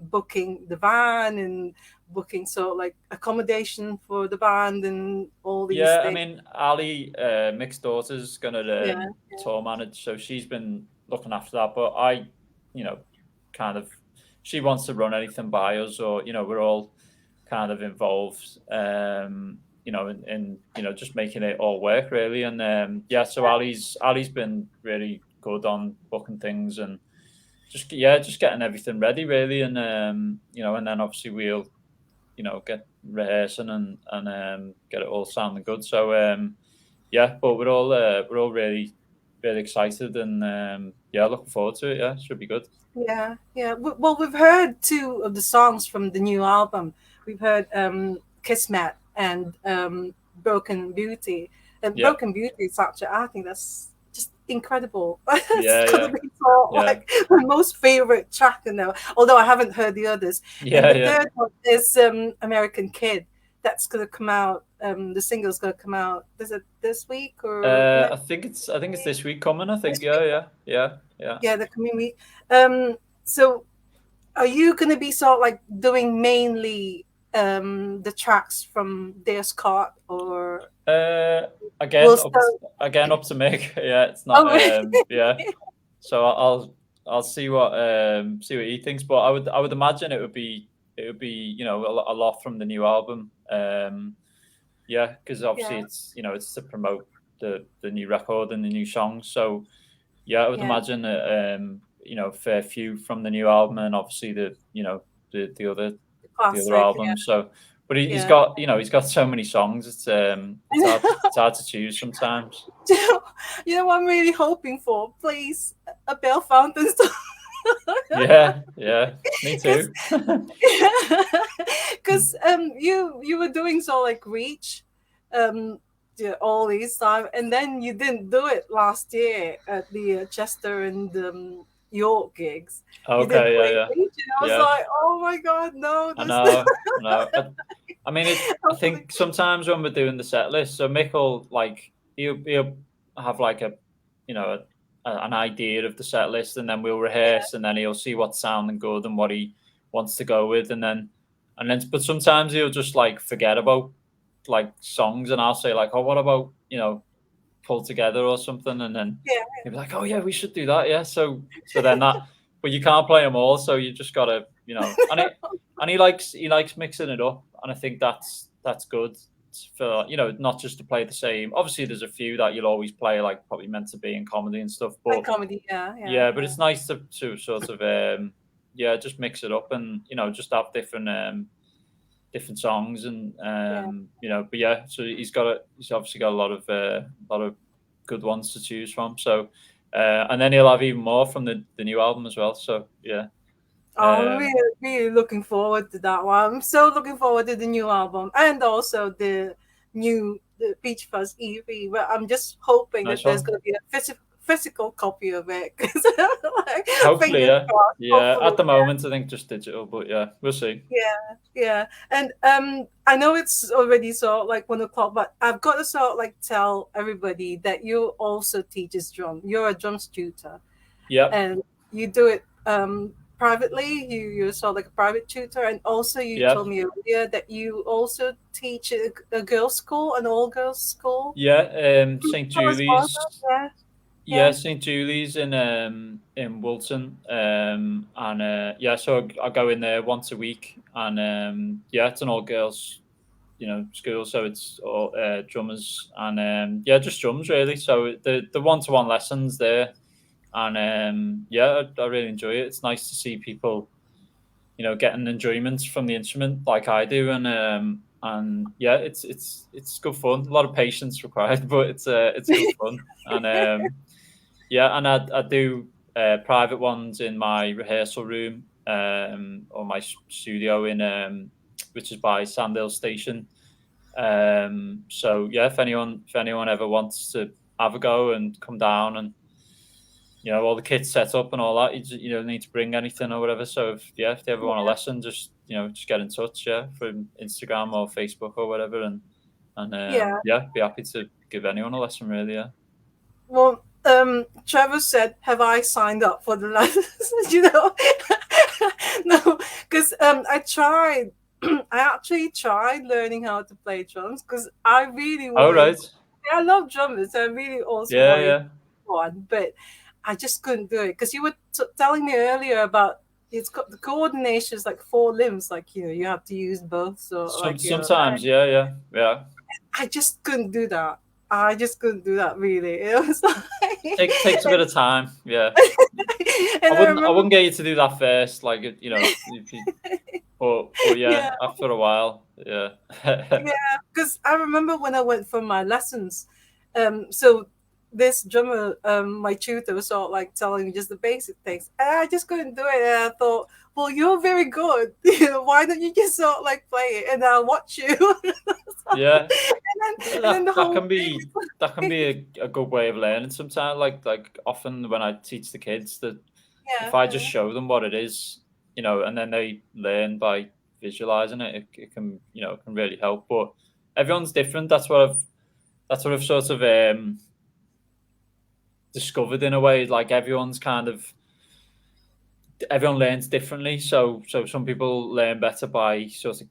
[SPEAKER 1] booking the van and booking like accommodation for the band and all these
[SPEAKER 2] Yeah, I
[SPEAKER 1] things.
[SPEAKER 2] mean, Ali, Mick's daughter's gonna
[SPEAKER 1] Yeah,
[SPEAKER 2] tour manage, so she's been looking after that. But I, kind of, she wants to run anything by us, or we're all kind of involved, in just making it all work really. And yeah, so Ali's been really good on booking things and just getting everything ready really, and and then obviously we'll get rehearsing and get it all sounding good. So yeah, but we're all really really excited and yeah, looking forward to it. Yeah, should be good.
[SPEAKER 1] yeah. Well, we've heard two of the songs from the new album. We've heard Kismet and Broken Beauty. And
[SPEAKER 2] Yeah,
[SPEAKER 1] Broken Beauty is actually, I think that's just incredible. It's
[SPEAKER 2] yeah,
[SPEAKER 1] gonna
[SPEAKER 2] yeah,
[SPEAKER 1] be so
[SPEAKER 2] yeah,
[SPEAKER 1] like my most favorite track in there. Although I haven't heard the others. And
[SPEAKER 2] yeah,
[SPEAKER 1] the
[SPEAKER 2] yeah.
[SPEAKER 1] third one is American Kid. That's gonna come out. The single's gonna come out. Is it this week or next
[SPEAKER 2] I think it's this week coming. I
[SPEAKER 1] this
[SPEAKER 2] think yeah,
[SPEAKER 1] week?
[SPEAKER 2] yeah, yeah, yeah.
[SPEAKER 1] Yeah, the coming week. So are you going to be sort of like doing mainly the tracks from Dear Scott or
[SPEAKER 2] Uh,
[SPEAKER 1] will
[SPEAKER 2] again up
[SPEAKER 1] still
[SPEAKER 2] again up to Mick. Yeah, it's not.
[SPEAKER 1] oh really?
[SPEAKER 2] Yeah. So I'll see what he thinks, but I would imagine it would be a lot from the new album. Yeah, because obviously
[SPEAKER 1] Yeah,
[SPEAKER 2] it's to promote the new record and the new songs. So yeah, I would
[SPEAKER 1] yeah,
[SPEAKER 2] imagine that fair few from the new album and obviously the other
[SPEAKER 1] classic. Yeah,
[SPEAKER 2] albums. So, but he's
[SPEAKER 1] yeah.
[SPEAKER 2] got he's got so many songs. It's hard to choose sometimes.
[SPEAKER 1] You know what I'm really hoping for? Please, a Bell Fountain song.
[SPEAKER 2] Yeah, yeah, me
[SPEAKER 1] Because
[SPEAKER 2] too.
[SPEAKER 1] because you were doing so like Reach yeah, all these time, and then you didn't do it last year at the Chester and York gigs. You didn't
[SPEAKER 2] Okay, yeah,
[SPEAKER 1] play
[SPEAKER 2] yeah,
[SPEAKER 1] Reach, and I was
[SPEAKER 2] yeah.
[SPEAKER 1] like, oh my god, no,
[SPEAKER 2] I
[SPEAKER 1] this
[SPEAKER 2] know, I know. I mean, I
[SPEAKER 1] hopefully.
[SPEAKER 2] think sometimes when we're doing the set list, so Mick will like he'll have like an idea of the set list, and then we'll
[SPEAKER 1] Yeah,
[SPEAKER 2] rehearse, and then he'll see what's sounding good and what he wants to go with, but sometimes he'll just like forget about like songs, and I'll say like, oh, what about pull together or something, and then
[SPEAKER 1] yeah,
[SPEAKER 2] he'll be like, oh yeah, we should do that, yeah. So then but you can't play them all, so you just gotta And he likes mixing it up, and I think that's good for not just to play the same. Obviously, there's a few that you'll always play like probably meant to be in comedy and stuff,
[SPEAKER 1] Like
[SPEAKER 2] but
[SPEAKER 1] comedy, yeah, yeah,
[SPEAKER 2] yeah, but
[SPEAKER 1] yeah,
[SPEAKER 2] it's nice to sort of just mix it up and just have different songs and
[SPEAKER 1] yeah.
[SPEAKER 2] but yeah, so he's obviously got a lot of good ones to choose from. So and then he'll have even more from the new album as well. So yeah.
[SPEAKER 1] Oh, I'm
[SPEAKER 2] Um,
[SPEAKER 1] really, really looking forward to that one. I'm so looking forward to the new album and also the Peach Fuzz EP. But I'm just hoping that
[SPEAKER 2] nice
[SPEAKER 1] there's
[SPEAKER 2] one.
[SPEAKER 1] going to be a physical copy of it. Like,
[SPEAKER 2] Hopefully,
[SPEAKER 1] fingers
[SPEAKER 2] yeah.
[SPEAKER 1] crossed.
[SPEAKER 2] Yeah.
[SPEAKER 1] Hopefully,
[SPEAKER 2] At the moment, I think just digital, but yeah, we'll see.
[SPEAKER 1] yeah, yeah. And I know it's already sort of like 1 o'clock, but I've got to sort of like tell everybody that you also teaches drum. You're a drums tutor,
[SPEAKER 2] Yep.
[SPEAKER 1] and you do it privately. You're sort of like a private tutor, and also you told
[SPEAKER 2] Yep.
[SPEAKER 1] me earlier that you also teach a girls' school, an all-girls school.
[SPEAKER 2] Yeah.
[SPEAKER 1] Can you
[SPEAKER 2] St.
[SPEAKER 1] tell us more about
[SPEAKER 2] Julie's.
[SPEAKER 1] that?
[SPEAKER 2] Yeah,
[SPEAKER 1] Yeah,
[SPEAKER 2] St. Julie's in Wilton, and yeah, so I go in there once a week, and yeah, it's an all girls, school, so it's all drummers and yeah, just drums really. So the one-to-one lessons there, and yeah, I really enjoy it. It's nice to see people, getting enjoyment from the instrument like I do, and yeah, it's good fun. A lot of patience required, but it's good fun, and yeah, and I do private ones in my rehearsal room, or my studio which is by Sandale Station. So yeah, if anyone ever wants to have a go and come down, and all the kits set up and all that, you don't need to bring anything or whatever. So if they ever want a lesson, just get in touch, yeah, from Instagram or Facebook or whatever, and
[SPEAKER 1] yeah.
[SPEAKER 2] yeah, be happy to give anyone a lesson really. Yeah.
[SPEAKER 1] Well, Trevor said, "Have I signed up for the lessons?" You know, no, because I tried. I actually tried learning how to play drums because I really
[SPEAKER 2] Oh
[SPEAKER 1] wanted.
[SPEAKER 2] right.
[SPEAKER 1] I love drummers. I really also
[SPEAKER 2] Yeah,
[SPEAKER 1] wanted
[SPEAKER 2] yeah.
[SPEAKER 1] one, but I just couldn't do it because you were telling me earlier about it's got the coordination is like 4 limbs, like you have to use both, so like
[SPEAKER 2] Sometimes, yeah, yeah, yeah.
[SPEAKER 1] I just couldn't do that. I just couldn't do that really. It was like,
[SPEAKER 2] Takes a bit of time. Yeah, I
[SPEAKER 1] and I
[SPEAKER 2] wouldn't I
[SPEAKER 1] remember,
[SPEAKER 2] wouldn't get you to do that first, like if you, but yeah,
[SPEAKER 1] yeah,
[SPEAKER 2] after a while, yeah.
[SPEAKER 1] yeah, because I remember when I went for my lessons, so this drummer, my tutor was sort of like telling me just the basic things, and I just couldn't do it. And I thought, well, you're very good. Why don't you just sort of like play it, and I'll watch you.
[SPEAKER 2] Yeah,
[SPEAKER 1] And then the
[SPEAKER 2] that
[SPEAKER 1] whole
[SPEAKER 2] can be that can be a good way of learning sometimes. Like often when I teach the kids, that if
[SPEAKER 1] yeah,
[SPEAKER 2] I just
[SPEAKER 1] yeah,
[SPEAKER 2] show them what it is, and then they learn by visualizing it, it can it can really help. But everyone's different. That's what I've sort of discovered in a way. Like everyone learns differently. So some people learn better by sort of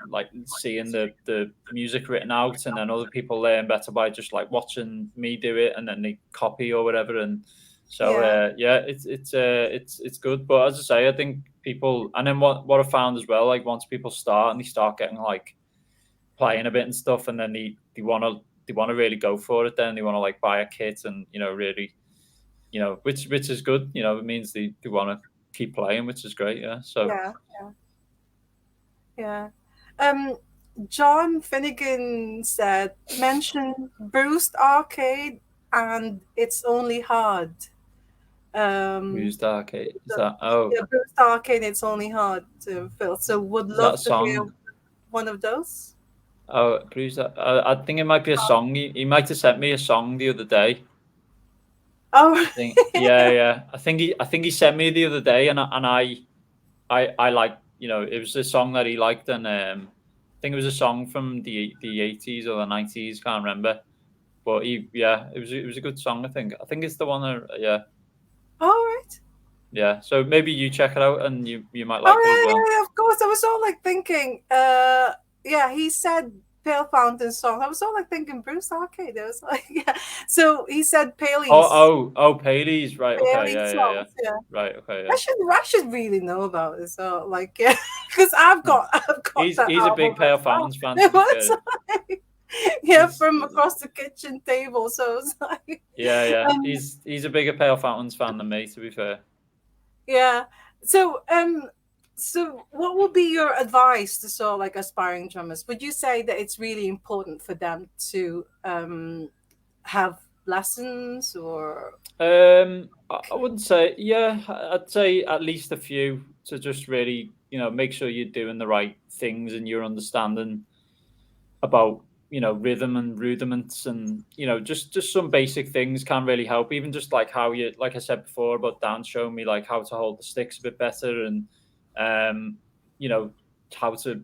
[SPEAKER 2] like seeing the music written out, and then other people learn better by just like watching me do it, and then they copy or whatever. And so
[SPEAKER 1] yeah,
[SPEAKER 2] yeah, it's good. But as I say, I think people, and then what I found as well, like once people start and they start getting like playing a bit and stuff, and then they want to really go for it. Then they want to like buy a kit and really which is good. It means they want to keep playing, which is great. Yeah. So
[SPEAKER 1] yeah, yeah. Um, John Finnegan said, mention Bruised Arcade and It's Only Hard. Um,
[SPEAKER 2] Bruised Arcade, is
[SPEAKER 1] so,
[SPEAKER 2] that? Oh,
[SPEAKER 1] yeah, Bruised Arcade, It's Only Hard to fill. So would
[SPEAKER 2] is that a
[SPEAKER 1] love to hear
[SPEAKER 2] song?
[SPEAKER 1] one of those.
[SPEAKER 2] Oh, Bruised. I think it might be a song. He might have sent me a song the other day.
[SPEAKER 1] Oh,
[SPEAKER 2] I think. Yeah, yeah. I think he sent me the other day, and I like it was a song that he liked, and I think it was a song from the 80s or the 90s. Can't remember. But yeah, it was a good song. I think it's the one that, yeah,
[SPEAKER 1] all right.
[SPEAKER 2] yeah. So maybe you check it out, and you might
[SPEAKER 1] Oh
[SPEAKER 2] like it as
[SPEAKER 1] yeah,
[SPEAKER 2] well.
[SPEAKER 1] yeah, yeah, of course. I was all like thinking, yeah, he said Pale Fountain song. I was all like thinking Bruce Arcade. I was like, yeah. So he said Paley's
[SPEAKER 2] Paley's, right? Okay,
[SPEAKER 1] Paley
[SPEAKER 2] yeah,
[SPEAKER 1] songs. Yeah.
[SPEAKER 2] right, okay,
[SPEAKER 1] I
[SPEAKER 2] yeah.
[SPEAKER 1] should really know about this. So like, yeah, because I've got that
[SPEAKER 2] He's a
[SPEAKER 1] album
[SPEAKER 2] big Pale
[SPEAKER 1] as well.
[SPEAKER 2] Fountains fan, to
[SPEAKER 1] It
[SPEAKER 2] be
[SPEAKER 1] was
[SPEAKER 2] fair.
[SPEAKER 1] like, yeah,
[SPEAKER 2] He's
[SPEAKER 1] from across the kitchen table. So it was like,
[SPEAKER 2] yeah.
[SPEAKER 1] um,
[SPEAKER 2] He's a bigger Pale Fountains fan than me, to be fair.
[SPEAKER 1] yeah. So so what would be your advice to sort of like aspiring drummers? Would you say that it's really important for them to have lessons or?
[SPEAKER 2] I wouldn't say, yeah, I'd say at least a few to just really, make sure you're doing the right things and you're understanding about, rhythm and rudiments, and, just some basic things can really help. Even just like how you, like I said before about Dan showing me like how to hold the sticks a bit better, and, um, you know, how to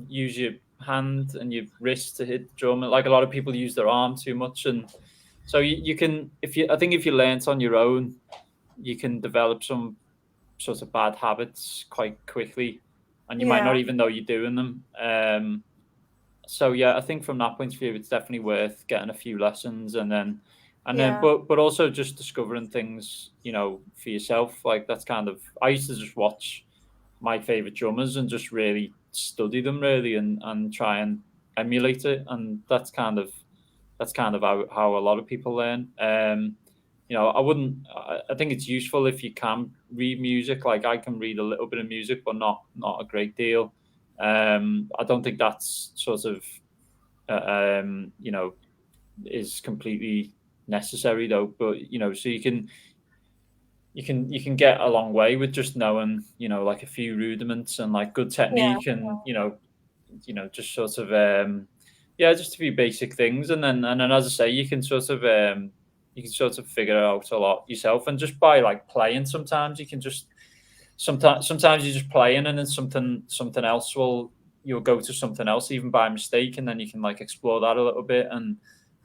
[SPEAKER 2] use your hand and your wrist to hit the drum. Like a lot of people use their arm too much, and so you can, I think if you learn it on your own, you can develop some sort of bad habits quite quickly, and you might
[SPEAKER 1] Yeah,
[SPEAKER 2] not even know you're doing them. So yeah, I think from that point of view, it's definitely worth getting a few lessons,
[SPEAKER 1] yeah,
[SPEAKER 2] but also just discovering things, for yourself. Like that's kind of, I used to just watch my favorite drummers and just really study them really, and try and emulate it, and that's kind of how a lot of people learn. I wouldn't. I think it's useful if you can read music. Like I can read a little bit of music, but not a great deal. I don't think that's sort of is completely necessary though. But so you can get a long way with just knowing like a few rudiments and like good
[SPEAKER 1] yeah,
[SPEAKER 2] technique, and just sort of just a few basic things, and then as I say, you can sort of figure it out a lot yourself, and just by like playing. Sometimes you can just sometimes you're just playing, and then something else you'll go to something else even by mistake, and then you can like explore that a little bit, and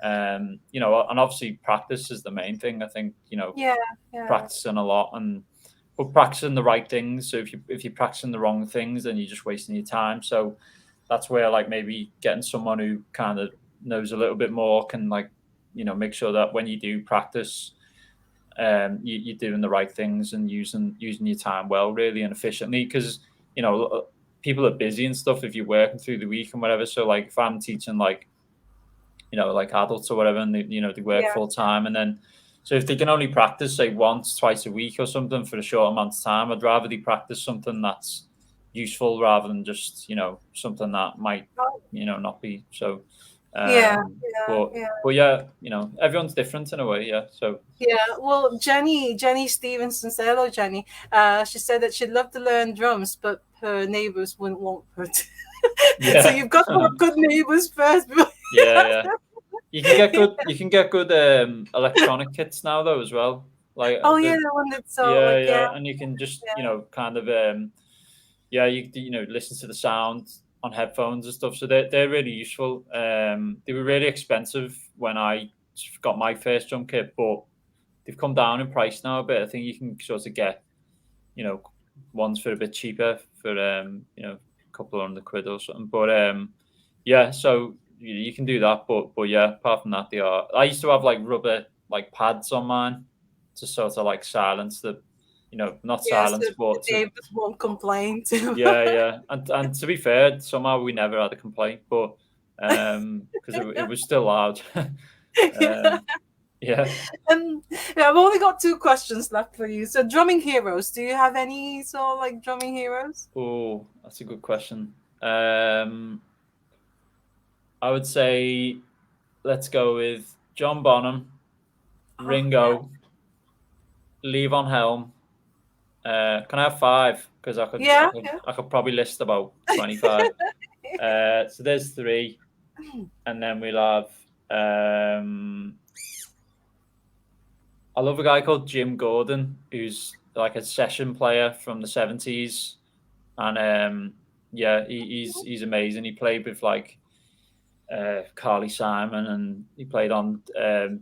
[SPEAKER 2] and obviously practice is the main thing. I think
[SPEAKER 1] yeah, yeah,
[SPEAKER 2] practicing a lot, and but practicing the right things. So if you're practicing the wrong things, then you're just wasting your time. So that's where like maybe getting someone who kind of knows a little bit more can like make sure that when you do practice, you're doing the right things and using your time well, really, and efficiently. Because people are busy and stuff if you're working through the week and whatever. So like if I'm teaching like adults or whatever, and they work
[SPEAKER 1] yeah,
[SPEAKER 2] full time, and then so if they can only practice say once, twice a week or something for a short amount of time, I'd rather they practice something that's useful rather than just something that might not be so.
[SPEAKER 1] yeah,
[SPEAKER 2] But
[SPEAKER 1] yeah.
[SPEAKER 2] yeah, everyone's different in a way, yeah. So
[SPEAKER 1] Yeah, well, Jenny Stevenson said, hello, Jenny. She said that she'd love to learn drums, but her neighbors wouldn't want her to. So
[SPEAKER 2] yeah,
[SPEAKER 1] you've got to have good neighbors first.
[SPEAKER 2] yeah. You can get good electronic kits now though as well. Like
[SPEAKER 1] Oh, yeah, the one that's so,
[SPEAKER 2] yeah,
[SPEAKER 1] like, yeah,
[SPEAKER 2] yeah, and you can just
[SPEAKER 1] yeah,
[SPEAKER 2] kind of you listen to the sound on headphones and stuff. So they're really useful. They were really expensive when I got my first drum kit, but they've come down in price now a bit. I think you can sort of get you know ones for a bit cheaper for a couple of £100 or something. But yeah, so you can do that. But yeah, apart from that, they are. I used to have like rubber like pads on mine to sort of like silence the, not
[SPEAKER 1] yeah, so
[SPEAKER 2] silence,
[SPEAKER 1] the
[SPEAKER 2] but to
[SPEAKER 1] neighbors won't complain too.
[SPEAKER 2] yeah. And to be fair, somehow we never had a complaint, but because it was still loud.
[SPEAKER 1] Yeah.
[SPEAKER 2] um, yeah.
[SPEAKER 1] Yeah, I've only got two questions left for you. So, drumming heroes, do you have any sort of like drumming heroes?
[SPEAKER 2] Oh, that's a good question. I would say let's go with John Bonham,
[SPEAKER 1] Oh, yeah.
[SPEAKER 2] Ringo, Levon Helm. Can I have five? Because
[SPEAKER 1] Yeah, yeah.
[SPEAKER 2] I could probably list about 25. So there's three, and then we'll have. I love a guy called Jim Gordon, who's like a session player from the '70s, and yeah, he's amazing. He played with like Carly Simon, and he played on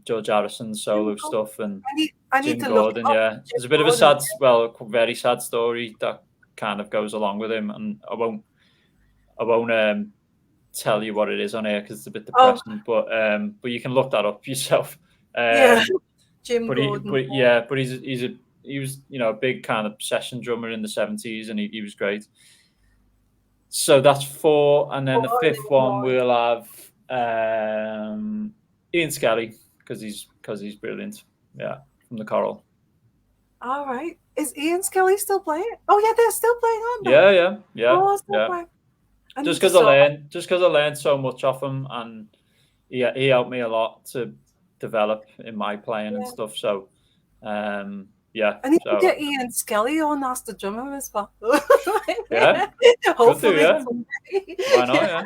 [SPEAKER 2] George Harrison's
[SPEAKER 1] Jim
[SPEAKER 2] solo
[SPEAKER 1] Gordon.
[SPEAKER 2] stuff, and
[SPEAKER 1] I need
[SPEAKER 2] Jim
[SPEAKER 1] to look him
[SPEAKER 2] Gordon.
[SPEAKER 1] up.
[SPEAKER 2] Yeah,
[SPEAKER 1] Jim
[SPEAKER 2] there's a bit of a
[SPEAKER 1] Gordon.
[SPEAKER 2] a very sad story that kind of goes along with him, and I won't tell you what it is on here because it's a bit depressing. But you can look that up yourself.
[SPEAKER 1] Yeah, Jim
[SPEAKER 2] But
[SPEAKER 1] Gordon.
[SPEAKER 2] he was a big kind of session drummer in the 70s, and he was great. So that's 4, and then the 5th one we'll have Ian Skelly because he's brilliant. Yeah, from the Coral.
[SPEAKER 1] All right, is Ian Skelly still playing? Oh yeah, they're still playing on.
[SPEAKER 2] Yeah. Oh,
[SPEAKER 1] yeah.
[SPEAKER 2] Just because I learned so much off him, and he helped me a lot to develop in my playing and stuff. So, yeah.
[SPEAKER 1] And you can get Ian Skelly on as the drummer as well.
[SPEAKER 2] Yeah.
[SPEAKER 1] Hopefully.
[SPEAKER 2] Why not? Yeah.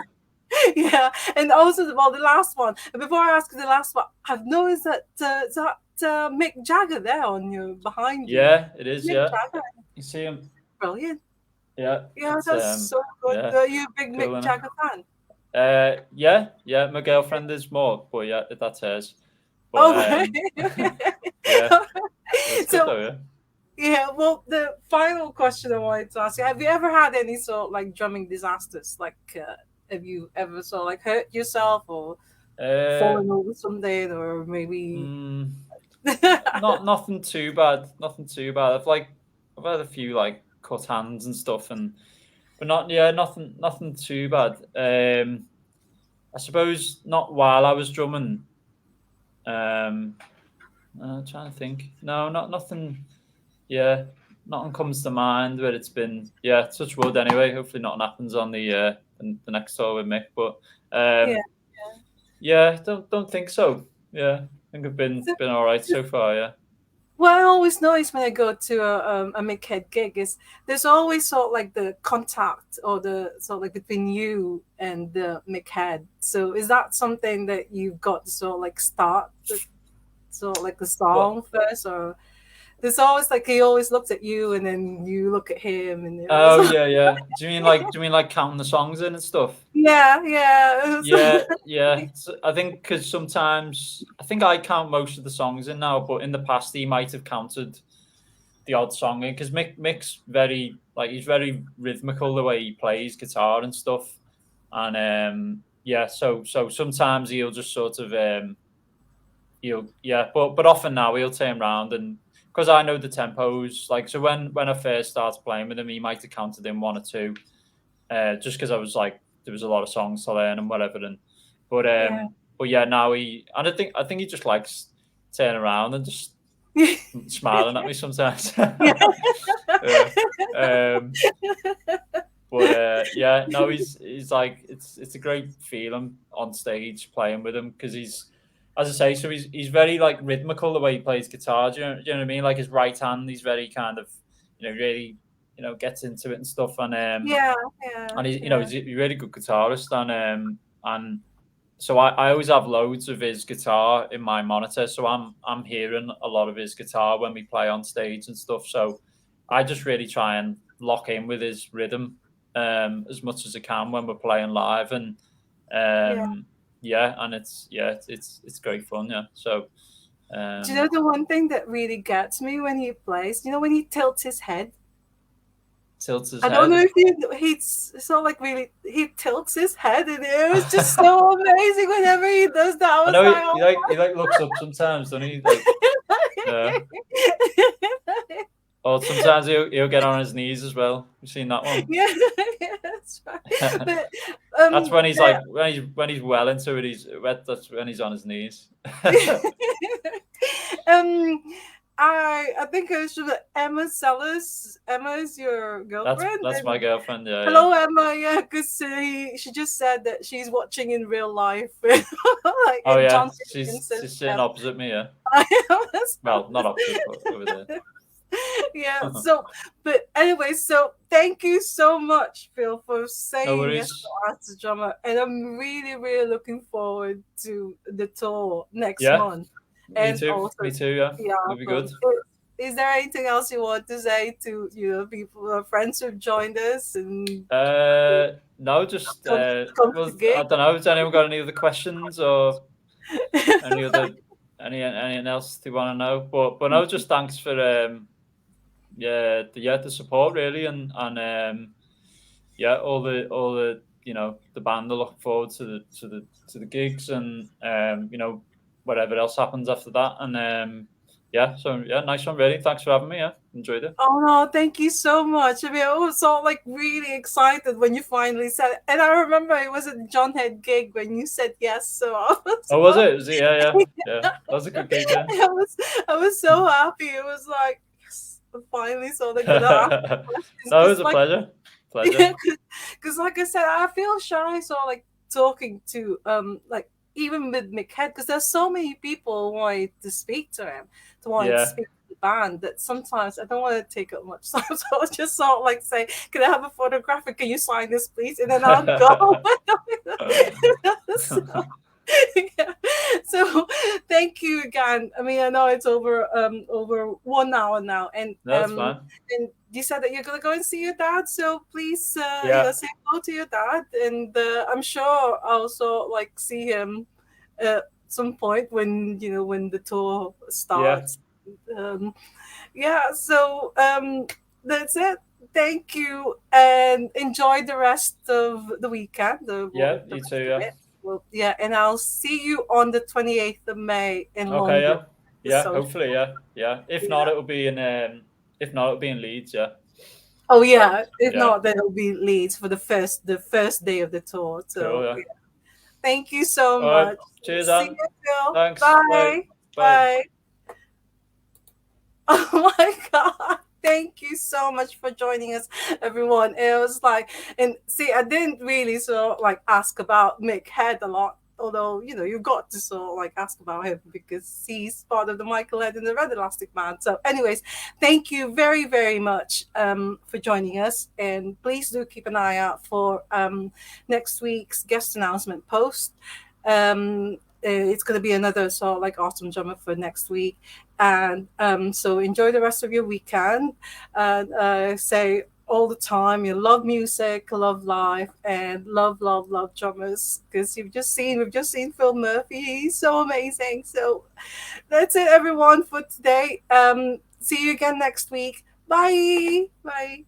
[SPEAKER 1] Yeah. And also, the last one. Before I ask you the last one, I've noticed that Mick Jagger there on you behind you.
[SPEAKER 2] Yeah, it is.
[SPEAKER 1] Mick Jagger.
[SPEAKER 2] You see him.
[SPEAKER 1] Brilliant.
[SPEAKER 2] Yeah.
[SPEAKER 1] Yeah, that's so good.
[SPEAKER 2] Yeah.
[SPEAKER 1] Are you a big
[SPEAKER 2] cool,
[SPEAKER 1] Mick Jagger fan?
[SPEAKER 2] Yeah. My girlfriend is more, but yeah, that's hers.
[SPEAKER 1] But,
[SPEAKER 2] yeah. So, though,
[SPEAKER 1] yeah. Well, the final question I wanted to ask you: have you ever had any sort of like drumming disasters? Like, have you ever sort of like hurt yourself or fallen over something, or maybe?
[SPEAKER 2] Nothing too bad. Nothing too bad. I've had a few like cut hands and stuff, but nothing too bad. I suppose not while I was drumming. I'm trying to think. No, nothing. Yeah, nothing comes to mind where it's been. Yeah, touch wood anyway. Hopefully, nothing happens on the next tour with Mick. But don't think so. Yeah, I think I've been all right so far. Yeah.
[SPEAKER 1] What I always notice when I go to a Mick Head gig is there's always sort of like the contact or the sort of like between you and the Mick Head. So is that something that you've got to sort of like start sort of like the song first, or there's always like he always looks at you and then you look at him and
[SPEAKER 2] yeah. Do you mean like counting the songs in and stuff?
[SPEAKER 1] Yeah.
[SPEAKER 2] So I think because sometimes I think I count most of the songs in now, but in the past he might have counted the odd song in because Mick's very he's very rhythmical the way he plays guitar and stuff, and so sometimes he'll just sort of but often now he'll turn around and. Because I know the tempos, so when I first started playing with him, he might have counted in 1 or 2, just because I was there was a lot of songs to learn and whatever. But now I think he just likes turning around and just smiling at me sometimes. He's like it's a great feeling on stage playing with him because he's. As I say, so he's very rhythmical the way he plays guitar. Do you know what I mean? Like his right hand, he's very kind of, really, gets into it and stuff. And and he's he's a really good guitarist. And so I always have loads of his guitar in my monitor. So I'm hearing a lot of his guitar when we play on stage and stuff. So I just really try and lock in with his rhythm as much as I can when we're playing live and. And it's great fun. Yeah. So,
[SPEAKER 1] do you know the one thing that really gets me when he plays? You know when he tilts his head. I don't know if he's so really he tilts his head, and it was just so amazing whenever he does that.
[SPEAKER 2] I know he looks up sometimes, doesn't he? Or sometimes he'll get on his knees as well. You've seen that one?
[SPEAKER 1] Yeah, that's right. But,
[SPEAKER 2] that's when he's when he's well into it. That's when he's on his knees.
[SPEAKER 1] I think I should. Emma Sellers. Emma is your girlfriend.
[SPEAKER 2] That's my girlfriend. Yeah.
[SPEAKER 1] Hello, Emma. Yeah, because she just said that she's watching in real life.
[SPEAKER 2] She's sitting opposite me. Yeah. Well, not opposite, but over there.
[SPEAKER 1] Yeah. So, but anyway, so thank you so much, Phil, for saying yes to Ask the Drummer, and I'm really, really looking forward to the tour next month.
[SPEAKER 2] Me too. Yeah. It'll be good.
[SPEAKER 1] Is there anything else you want to say to people, friends who've joined us? And
[SPEAKER 2] no, just I don't know. Has anyone got any other questions or anything else they want to know? But no, just thanks for the support really, and all the the band are looking forward to the gigs, and whatever else happens after that. And yeah, so yeah, nice one, really. Thanks for having me. Yeah, enjoyed it.
[SPEAKER 1] Oh no, thank you so much. I mean, I was so like really excited when you finally said it. And I remember it was a John Head gig when you said yes. So I was
[SPEAKER 2] Oh, was it? Was it? Yeah, yeah, yeah. That was a good gig. Yeah.
[SPEAKER 1] I was I was so happy. It was like yes, I finally saw they're gonna ask questions
[SPEAKER 2] No, it was
[SPEAKER 1] because
[SPEAKER 2] a
[SPEAKER 1] like
[SPEAKER 2] pleasure. Pleasure.
[SPEAKER 1] yeah, because like I said, I feel shy. So like talking to like even with Mick Head because there's so many people wanting to speak to him, to want to
[SPEAKER 2] Yeah.
[SPEAKER 1] speak to the band that sometimes I don't want to take up much time. So I'll just sort of like say, "Can I have a photograph? And can you sign this, please?" And then I'll go. So, yeah. So thank you again. I mean, I know it's over 1 hour now,
[SPEAKER 2] No, that's fine.
[SPEAKER 1] and you said that you're gonna go and see your dad. So please,
[SPEAKER 2] Yeah,
[SPEAKER 1] say hello to your dad, and I'm sure I'll also like see him at some point when when the tour
[SPEAKER 2] yeah,
[SPEAKER 1] starts. Um, yeah. So that's it. Thank you, and enjoy the rest of the weekend.
[SPEAKER 2] yeah.
[SPEAKER 1] The
[SPEAKER 2] You
[SPEAKER 1] rest
[SPEAKER 2] too.
[SPEAKER 1] of
[SPEAKER 2] Yeah.
[SPEAKER 1] it. Well, yeah, and I'll see you on the 28th of May in
[SPEAKER 2] Okay.
[SPEAKER 1] London.
[SPEAKER 2] Yeah.
[SPEAKER 1] The
[SPEAKER 2] Yeah.
[SPEAKER 1] social.
[SPEAKER 2] Hopefully. Yeah. Yeah. If not,
[SPEAKER 1] Yeah.
[SPEAKER 2] it'll be in. If not, it'll be in Leeds. Yeah.
[SPEAKER 1] Oh
[SPEAKER 2] So
[SPEAKER 1] yeah. If
[SPEAKER 2] yeah.
[SPEAKER 1] not, then it'll be Leeds for the first day of the tour.
[SPEAKER 2] Cool.
[SPEAKER 1] So
[SPEAKER 2] Yeah.
[SPEAKER 1] yeah. Thank you so
[SPEAKER 2] All right.
[SPEAKER 1] much.
[SPEAKER 2] Cheers,
[SPEAKER 1] See
[SPEAKER 2] Anne.
[SPEAKER 1] you, Phil.
[SPEAKER 2] Thanks. Bye.
[SPEAKER 1] Bye.
[SPEAKER 2] Bye.
[SPEAKER 1] Bye. Oh my God. Thank you so much for joining us, everyone. It was like, and see, I didn't really sort of like ask about Mick Head a lot, although, you got to sort of like ask about him because he's part of the Michael Head and the Red Elastic Band. So, anyways, thank you very, very much for joining us. And please do keep an eye out for next week's guest announcement post. It's going to be another sort of like awesome drummer for next week, and so enjoy the rest of your weekend, and say all the time you love music, love life, and love drummers because we've just seen Phil Murphy. He's so amazing. So that's it, everyone, for today. See you again next week. Bye. Bye.